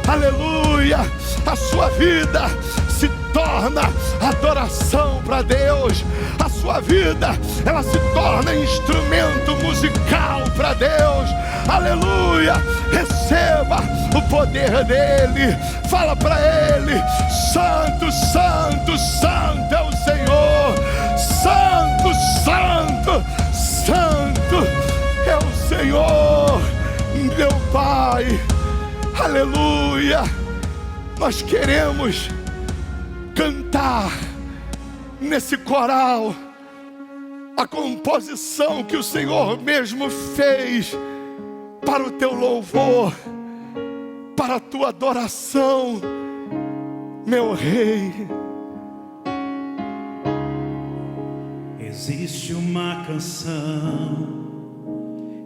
Aleluia. A sua vida se torna adoração para Deus. A sua vida, ela se torna instrumento musical para Deus. Aleluia. Receba o poder dele. Fala para ele: Santo, Santo, Santo é o Senhor. Santo, Santo, Santo é o Senhor, meu Pai. Aleluia. Nós queremos cantar nesse coral a composição que o Senhor mesmo fez para o teu louvor, para a tua adoração, meu Rei. Existe uma canção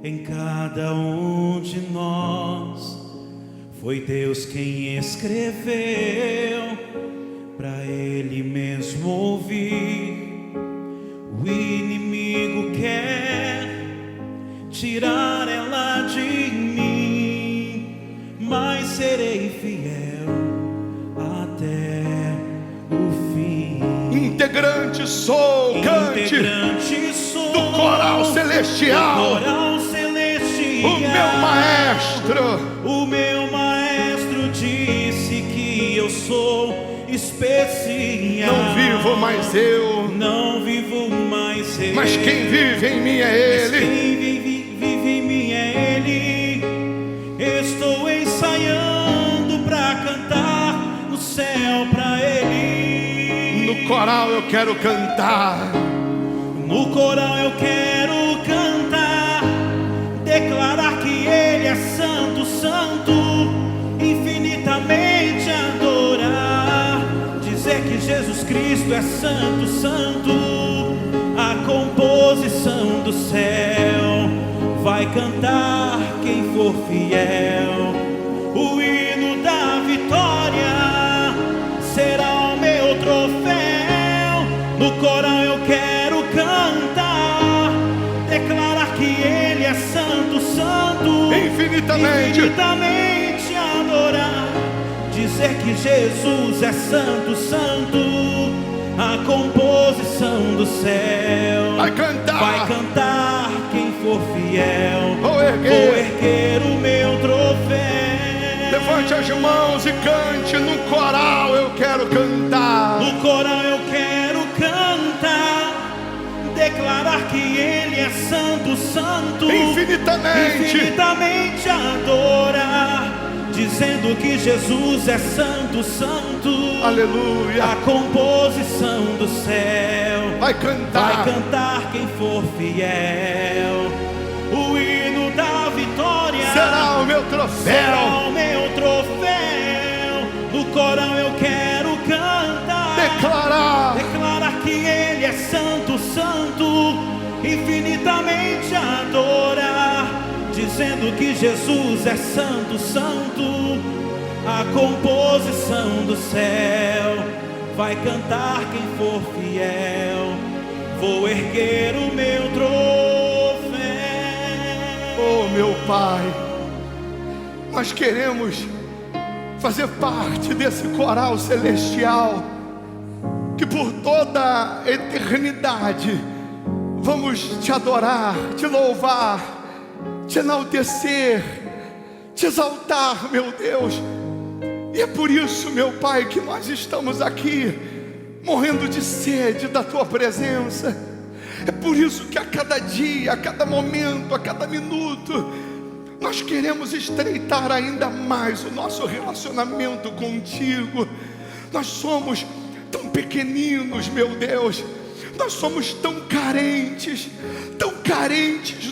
Em cada um de nós foi Deus quem escreveu para Ele mesmo ouvir. O inimigo quer tirar ela de mim, mas serei fiel até o fim. Integrante sou, cante Integrante sou do coral celestial. do coral celestial. O O meu maestro disse que eu sou especial. Não vivo mais eu, Não vivo mais eu, mas quem vive em mim é mas Ele. quem vive em mim é Ele. Estou ensaiando pra cantar no céu pra Ele. No coral eu quero cantar. No coral eu quero cantar, declarar que Ele é santo, santo, infinitamente adorar, dizer que Jesus Cristo é santo, santo. A composição do céu vai cantar quem for fiel. O hino da vitória será o meu troféu. No coral eu quero cantar, declarar que Ele é santo, santo, infinitamente adorar, dizer que Jesus é santo, santo. A composição do céu Vai cantar quem for fiel. Vou erguer o meu troféu. Levante as mãos e cante. No coral eu quero cantar. No coral eu quero cantar, declarar que Ele é santo, santo, infinitamente adorar, dizendo que Jesus é santo, santo. Aleluia. A composição do céu Vai cantar quem for fiel. O hino da vitória será o meu troféu. No coral eu quero cantar, declarar que Ele é santo, santo, infinitamente adorar, dizendo que Jesus é santo, santo. A composição do céu vai cantar quem for fiel. Vou erguer o meu troféu. Oh, meu Pai, nós queremos fazer parte desse coral celestial que por toda a eternidade vamos te adorar, te louvar, te enaltecer, te exaltar, meu Deus. E é por isso, meu Pai, que nós estamos aqui morrendo de sede da Tua presença. É por isso que a cada dia, a cada momento, a cada minuto, nós queremos estreitar ainda mais o nosso relacionamento contigo. Nós somos tão pequeninos, meu Deus. Nós somos tão carentes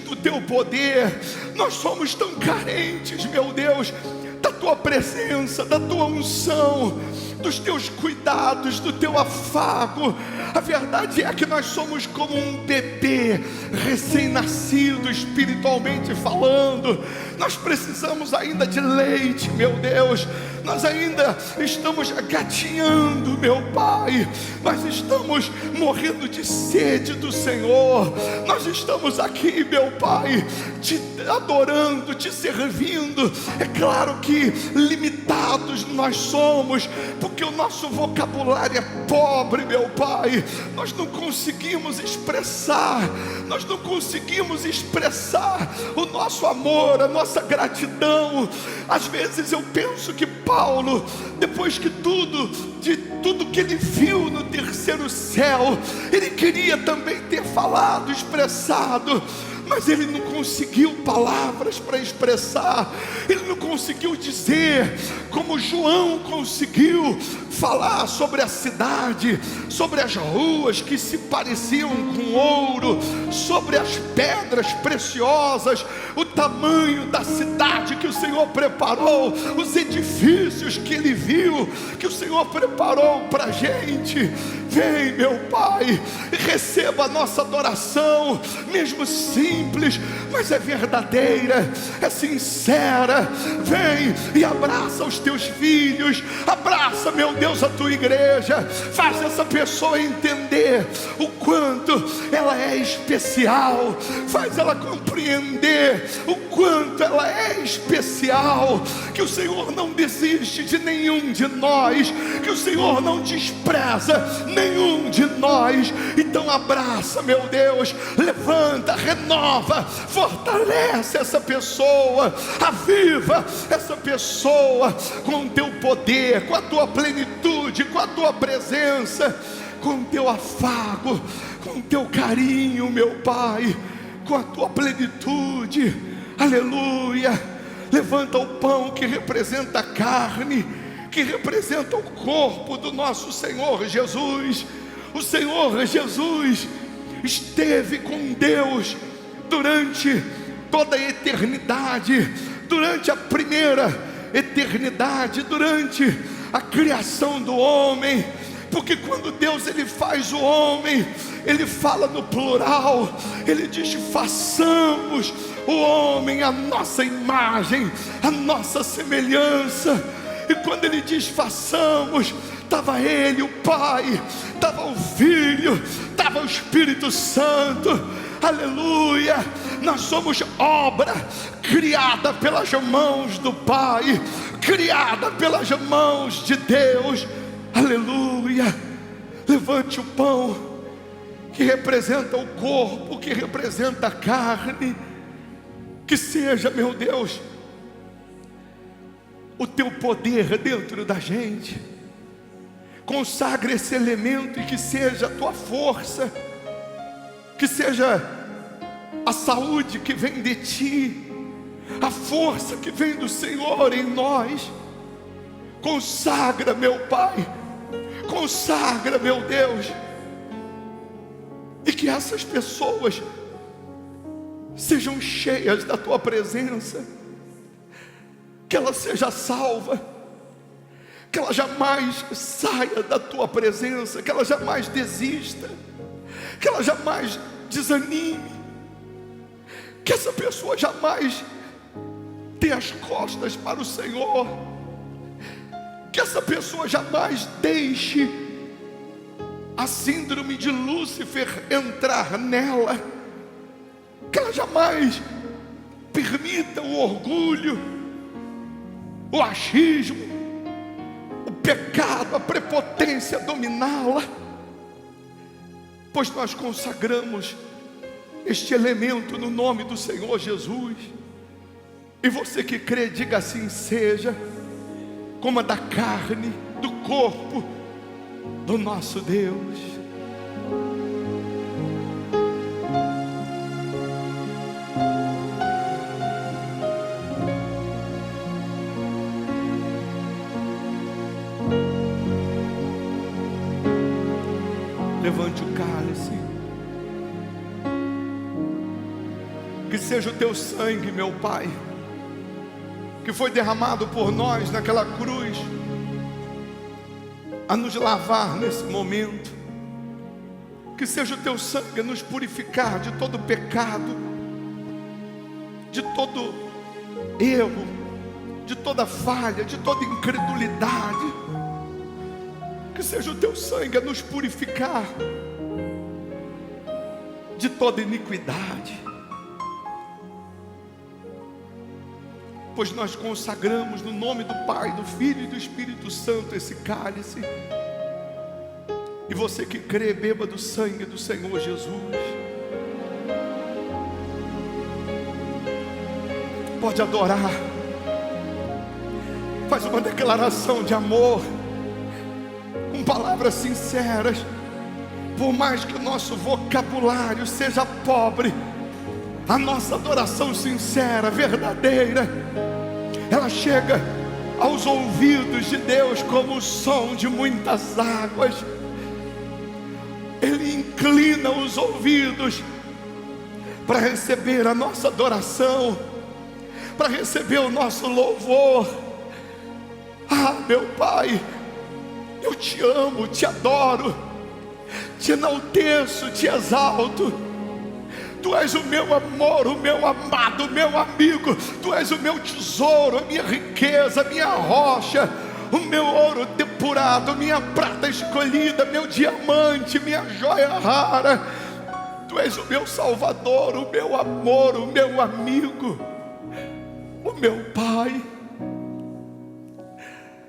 do Teu poder. Nós somos tão carentes, meu Deus, da Tua presença, da Tua unção, dos Teus cuidados, do Teu afago. A verdade é que nós somos como um bebê recém-nascido, espiritualmente falando. Nós precisamos ainda de leite, meu Deus. Nós ainda estamos gatinhando, meu Pai. Nós estamos morrendo de sede do Senhor. Nós estamos aqui, meu Pai, te adorando, te servindo. É claro que limitados nós somos, porque o nosso vocabulário é pobre, meu Pai. Nós não conseguimos expressar o nosso amor, a nossa gratidão. Às vezes eu penso que Paulo, depois de tudo que ele viu no terceiro céu, ele queria também ter falado, expressado, mas ele não conseguiu palavras para expressar. Ele não conseguiu dizer como João conseguiu falar sobre a cidade, sobre as ruas que se pareciam com ouro, sobre as pedras preciosas, o tamanho da cidade que o Senhor preparou, os edifícios que ele viu, que o Senhor preparou para a gente. Vem, meu Pai, receba a nossa adoração, mesmo simples, simples, mas é verdadeira, é sincera. Vem e abraça os teus filhos, abraça, meu Deus, a tua igreja. Faz essa pessoa entender o quanto ela é especial, faz ela compreender o quanto ela é especial, que o Senhor não desiste de nenhum de nós, que o Senhor não despreza nenhum de nós. Então abraça, meu Deus, levanta, renova, fortalece essa pessoa, aviva essa pessoa com o teu poder, com a tua plenitude, com a tua presença, com o teu afago, com o teu carinho, meu Pai, com a tua plenitude. Aleluia. Levanta o pão que representa a carne, que representa o corpo do nosso Senhor Jesus. O Senhor Jesus esteve com Deus durante toda a eternidade, durante a primeira eternidade, durante a criação do homem. Porque quando Deus ele faz o homem, ele fala no plural, ele diz: façamos o homem à nossa imagem, à nossa semelhança. E quando ele diz façamos, estava ele, o Pai, estava o Filho, estava o Espírito Santo. Aleluia. Nós somos obra criada pelas mãos do Pai, criada pelas mãos de Deus. Aleluia. Levante o pão que representa o corpo, que representa a carne. Que seja, meu Deus, o teu poder dentro da gente. Consagre esse elemento e que seja a tua força, que seja a saúde que vem de ti, a força que vem do Senhor em nós. Consagra, meu Pai, consagra, meu Deus, e que essas pessoas sejam cheias da tua presença, que ela seja salva, que ela jamais saia da tua presença, que ela jamais desista, que ela jamais desanime, que essa pessoa jamais dê as costas para o Senhor, que essa pessoa jamais deixe a síndrome de Lúcifer entrar nela, que ela jamais permita o orgulho, o achismo, o pecado, a prepotência dominá-la, pois nós consagramos este elemento no nome do Senhor Jesus. E você que crê, diga assim: seja, como a da carne, do corpo do nosso Deus. Levante o cálice. Que seja o teu sangue, meu Pai, que foi derramado por nós naquela cruz, a nos lavar nesse momento. Que seja o teu sangue a nos purificar de todo pecado, de todo erro, de toda falha, de toda incredulidade. Que seja o teu sangue a nos purificar de toda iniquidade. Pois nós consagramos no nome do Pai, do Filho e do Espírito Santo esse cálice. E você que crê, beba do sangue do Senhor Jesus. Pode adorar. Faz uma declaração de amor, com palavras sinceras. Por mais que o nosso vocabulário seja pobre, a nossa adoração sincera, verdadeira, ela chega aos ouvidos de Deus como o som de muitas águas. Ele inclina os ouvidos para receber a nossa adoração, para receber o nosso louvor. Ah, meu Pai, eu te amo, te adoro, te enalteço, te exalto. Tu és o meu amor, o meu amado, o meu amigo. Tu és o meu tesouro, a minha riqueza, a minha rocha, o meu ouro depurado, minha prata escolhida, meu diamante, minha joia rara. Tu és o meu Salvador, o meu amor, o meu amigo, o meu Pai.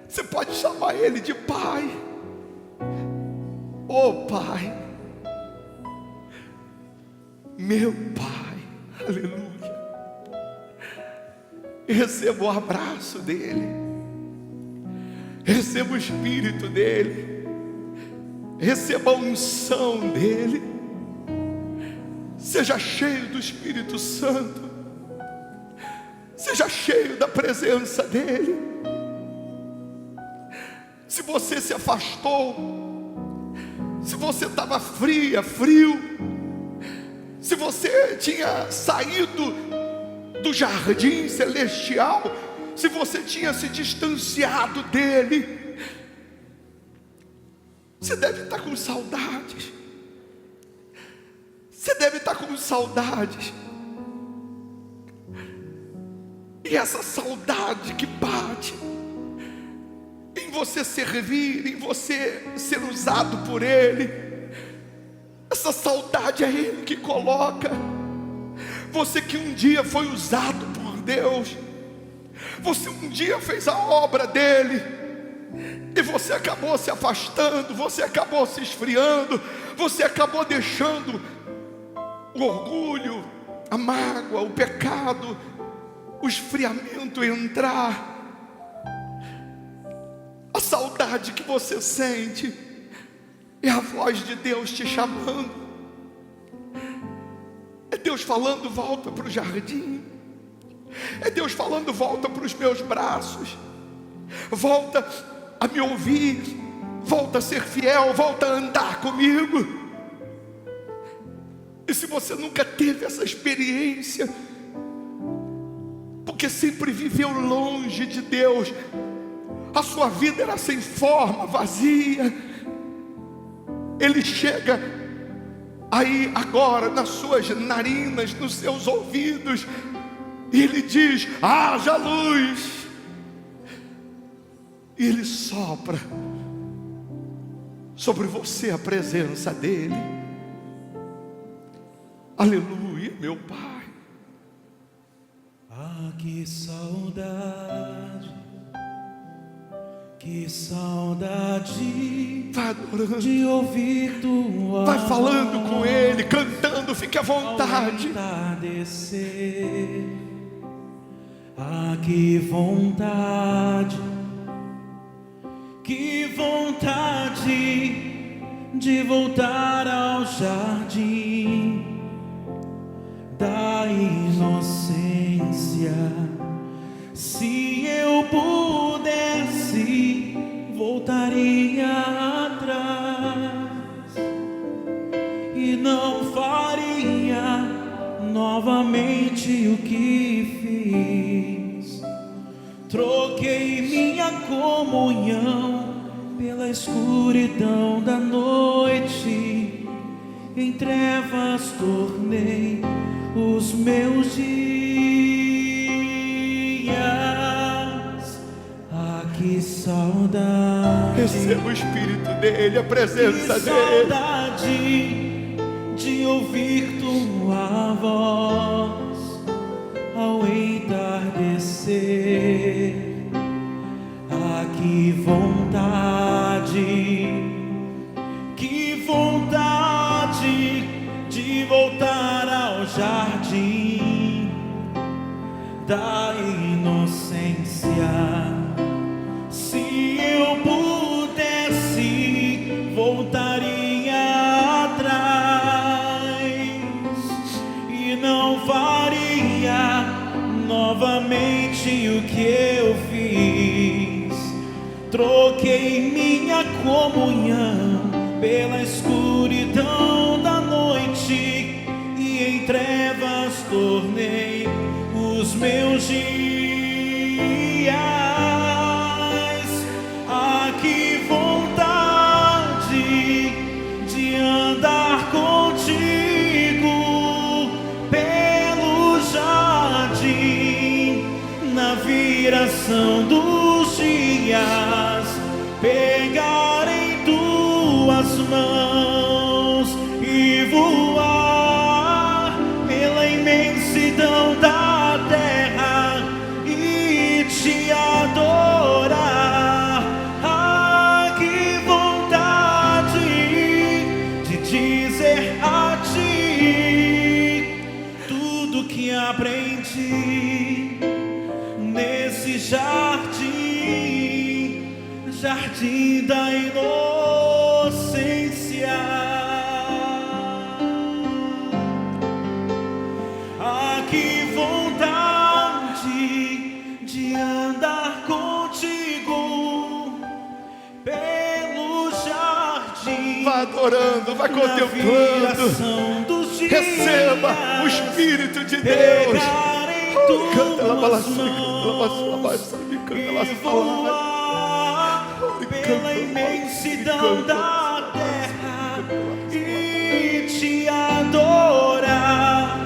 Você pode chamar Ele de Pai. Oh Pai, meu Pai, aleluia. Receba o abraço dEle, receba o Espírito dEle, receba a unção dEle. Seja cheio do Espírito Santo, seja cheio da presença dEle. Se você se afastou, se você estava frio, se você tinha saído do jardim celestial, se você tinha se distanciado dele, você deve estar com saudades. Você deve estar com saudades. E essa saudade que bate em você servir, em você ser usado por Ele, essa saudade é Ele que coloca. Você que um dia foi usado por Deus, você um dia fez a obra dEle, e você acabou se afastando, você acabou se esfriando, você acabou deixando o orgulho, a mágoa, o pecado, o esfriamento entrar. A saudade que você sente é a voz de Deus te chamando. É Deus falando: volta para o jardim. É Deus falando: volta para os meus braços. Volta a me ouvir. Volta a ser fiel. Volta a andar comigo. E se você nunca teve essa experiência, porque sempre viveu longe de Deus, a sua vida era sem forma, vazia, Ele chega aí agora nas suas narinas, nos seus ouvidos, e Ele diz: haja luz. E Ele sopra sobre você a presença dEle. Aleluia, meu Pai. Ah, que saudade, que saudade. Vai adorando, de ouvir tua vai falando com Ele, cantando, fique à vontade. Ao entardecer. Ah, que vontade de voltar ao jardim da inocência. Se eu pudesse, voltaria atrás e não faria novamente o que fiz. Troquei minha comunhão pela escuridão da noite. Em trevas tornei os meus dias. Ah, que saudade. Receba o Espírito dEle, a presença que dEle. Saudade de ouvir tua voz ao entardecer. Ah, que vontade de voltar ao jardim da inocência. Se eu pudesse, voltaria atrás e não faria novamente o que eu fiz. Troquei minha comunhão pela escuridão da noite e em trevas tornei os meus dias. Ah, que vontade de andar contigo viração dos dias, pegar em tuas mãos e voar pela imensidão da terra e te adorar. Ah, que vontade de dizer a ti tudo que aprendi nesse jardim, jardim da inocência. Ah, que vontade de andar contigo pelo jardim. Vá adorando, vai contemplando. Receba o Espírito de Deus. Canta la balaça, e voar pela imensidão da terra e te adorar.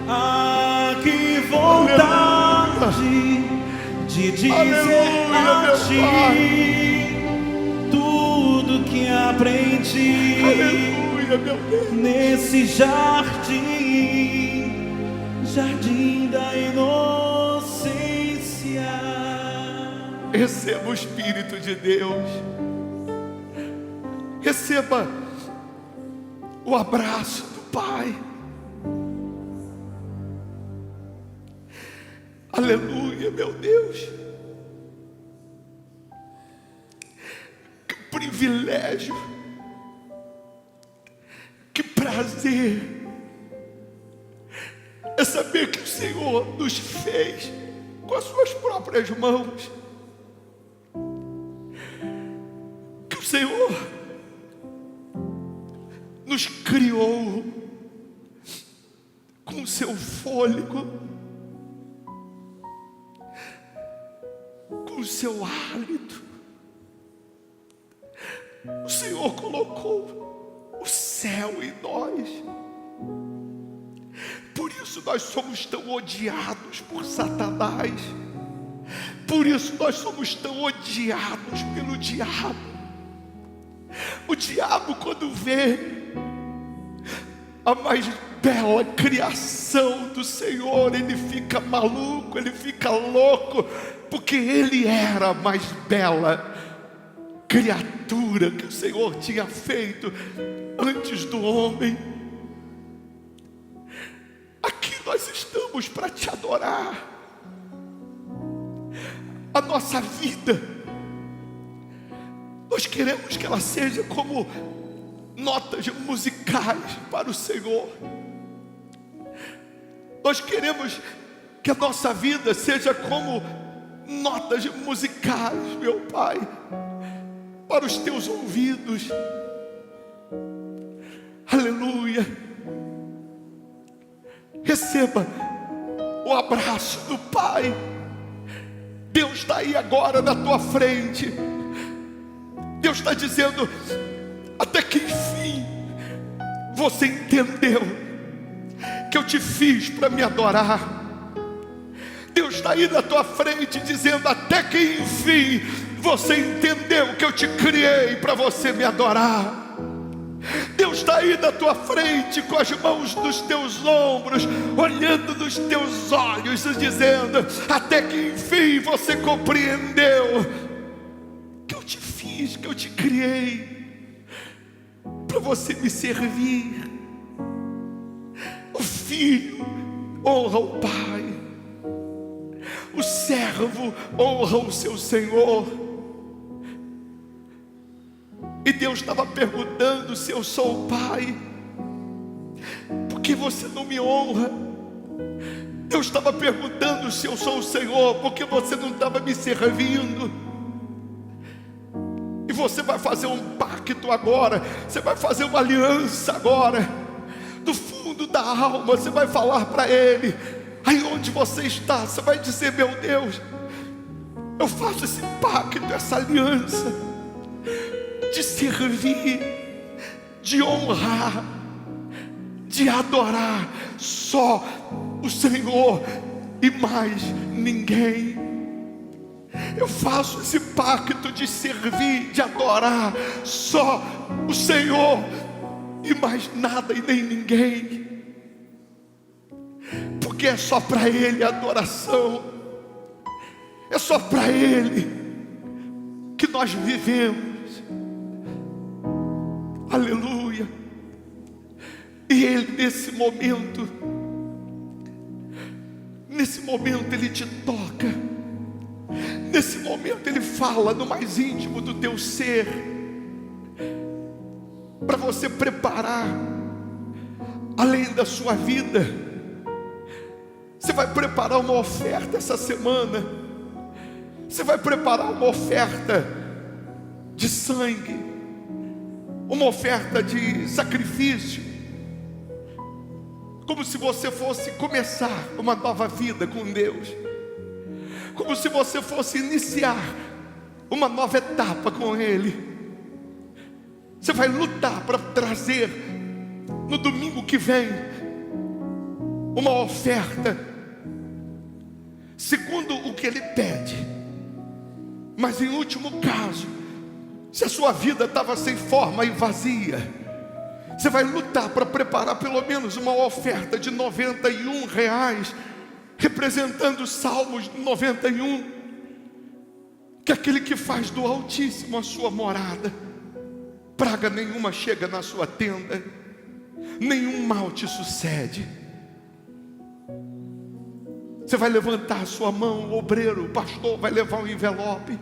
Ah, que vontade de dizer a ti tudo que aprendi. Aleluia, meu Deus. Nesse jardim, jardim da inocência. Receba o Espírito de Deus. Receba o abraço do Pai. Aleluia, meu Deus. Que privilégio, que prazer é saber que o Senhor nos fez com as suas próprias mãos. Que o Senhor nos criou com o seu fôlego, com o seu hálito. O Senhor colocou o céu em nós. Por isso nós somos tão odiados por Satanás. Por isso nós somos tão odiados pelo diabo. O diabo, quando vê a mais bela criação do Senhor, ele fica maluco, ele fica louco, porque ele era a mais bela criatura que o Senhor tinha feito antes do homem. Aqui nós estamos para te adorar. A nossa vida, nós queremos que ela seja como notas musicais para o Senhor. Nós queremos que a nossa vida seja como notas musicais, meu Pai, para os teus ouvidos. Aleluia. Receba o abraço do Pai. Deus está aí agora na tua frente. Deus está dizendo: até que enfim você entendeu que eu te fiz para me adorar. Deus está aí na tua frente dizendo: até que enfim você entendeu que eu te criei para você me adorar. Deus está aí na tua frente com as mãos nos teus ombros, olhando nos teus olhos e dizendo: até que enfim você compreendeu que eu te fiz, que eu te criei para você me servir. O filho honra o pai, o servo honra o seu senhor. E Deus estava perguntando: se eu sou o pai, por que você não me honra? Deus estava perguntando: se eu sou o Senhor, por que você não estava me servindo? E você vai fazer um pacto agora, você vai fazer uma aliança agora. Do fundo da alma você vai falar para Ele, aí onde você está, você vai dizer: meu Deus, eu faço esse pacto, essa aliança de servir, de honrar, de adorar só o Senhor e mais ninguém. Eu faço esse pacto de servir, de adorar só o Senhor e mais nada e nem ninguém, porque é só para Ele a adoração, é só para Ele que nós vivemos. Aleluia. E Ele nesse momento Ele te toca, nesse momento Ele fala no mais íntimo do teu ser, para você preparar além da sua vida. Você vai preparar uma oferta essa semana, você vai preparar uma oferta de sangue, uma oferta de sacrifício, como se você fosse começar uma nova vida com Deus, como se você fosse iniciar uma nova etapa com Ele. Você vai lutar para trazer no domingo que vem uma oferta segundo o que Ele pede. Mas em último caso, se a sua vida estava sem forma e vazia, você vai lutar para preparar pelo menos uma oferta de R$91, representando os Salmos 91, que é aquele que faz do Altíssimo a sua morada. Praga nenhuma chega na sua tenda, nenhum mal te sucede. Você vai levantar a sua mão, o obreiro, o pastor vai levar um envelope.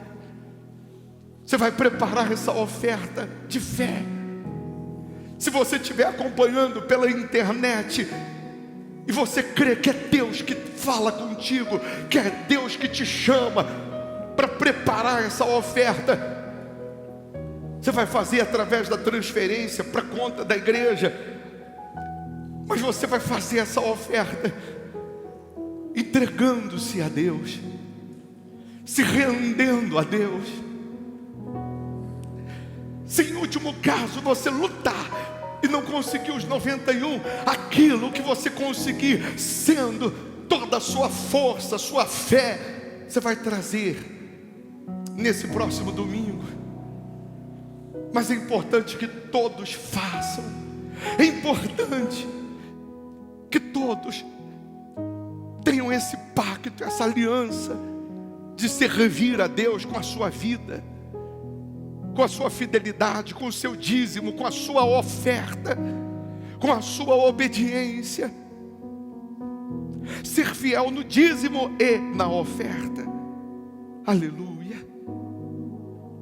Você vai preparar essa oferta de fé. Se você estiver acompanhando pela internet e você crê que é Deus que fala contigo, que é Deus que te chama para preparar essa oferta, você vai fazer através da transferência para a conta da igreja, mas você vai fazer essa oferta entregando-se a Deus, se rendendo a Deus. Se em último caso você lutar e não conseguir os 91, aquilo que você conseguir, sendo toda a sua força, sua fé, você vai trazer nesse próximo domingo. Mas é importante que todos façam, é importante que todos tenham esse pacto, essa aliança de servir a Deus com a sua vida, com a sua fidelidade, com o seu dízimo, com a sua oferta, com a sua obediência. Ser fiel no dízimo e na oferta. Aleluia.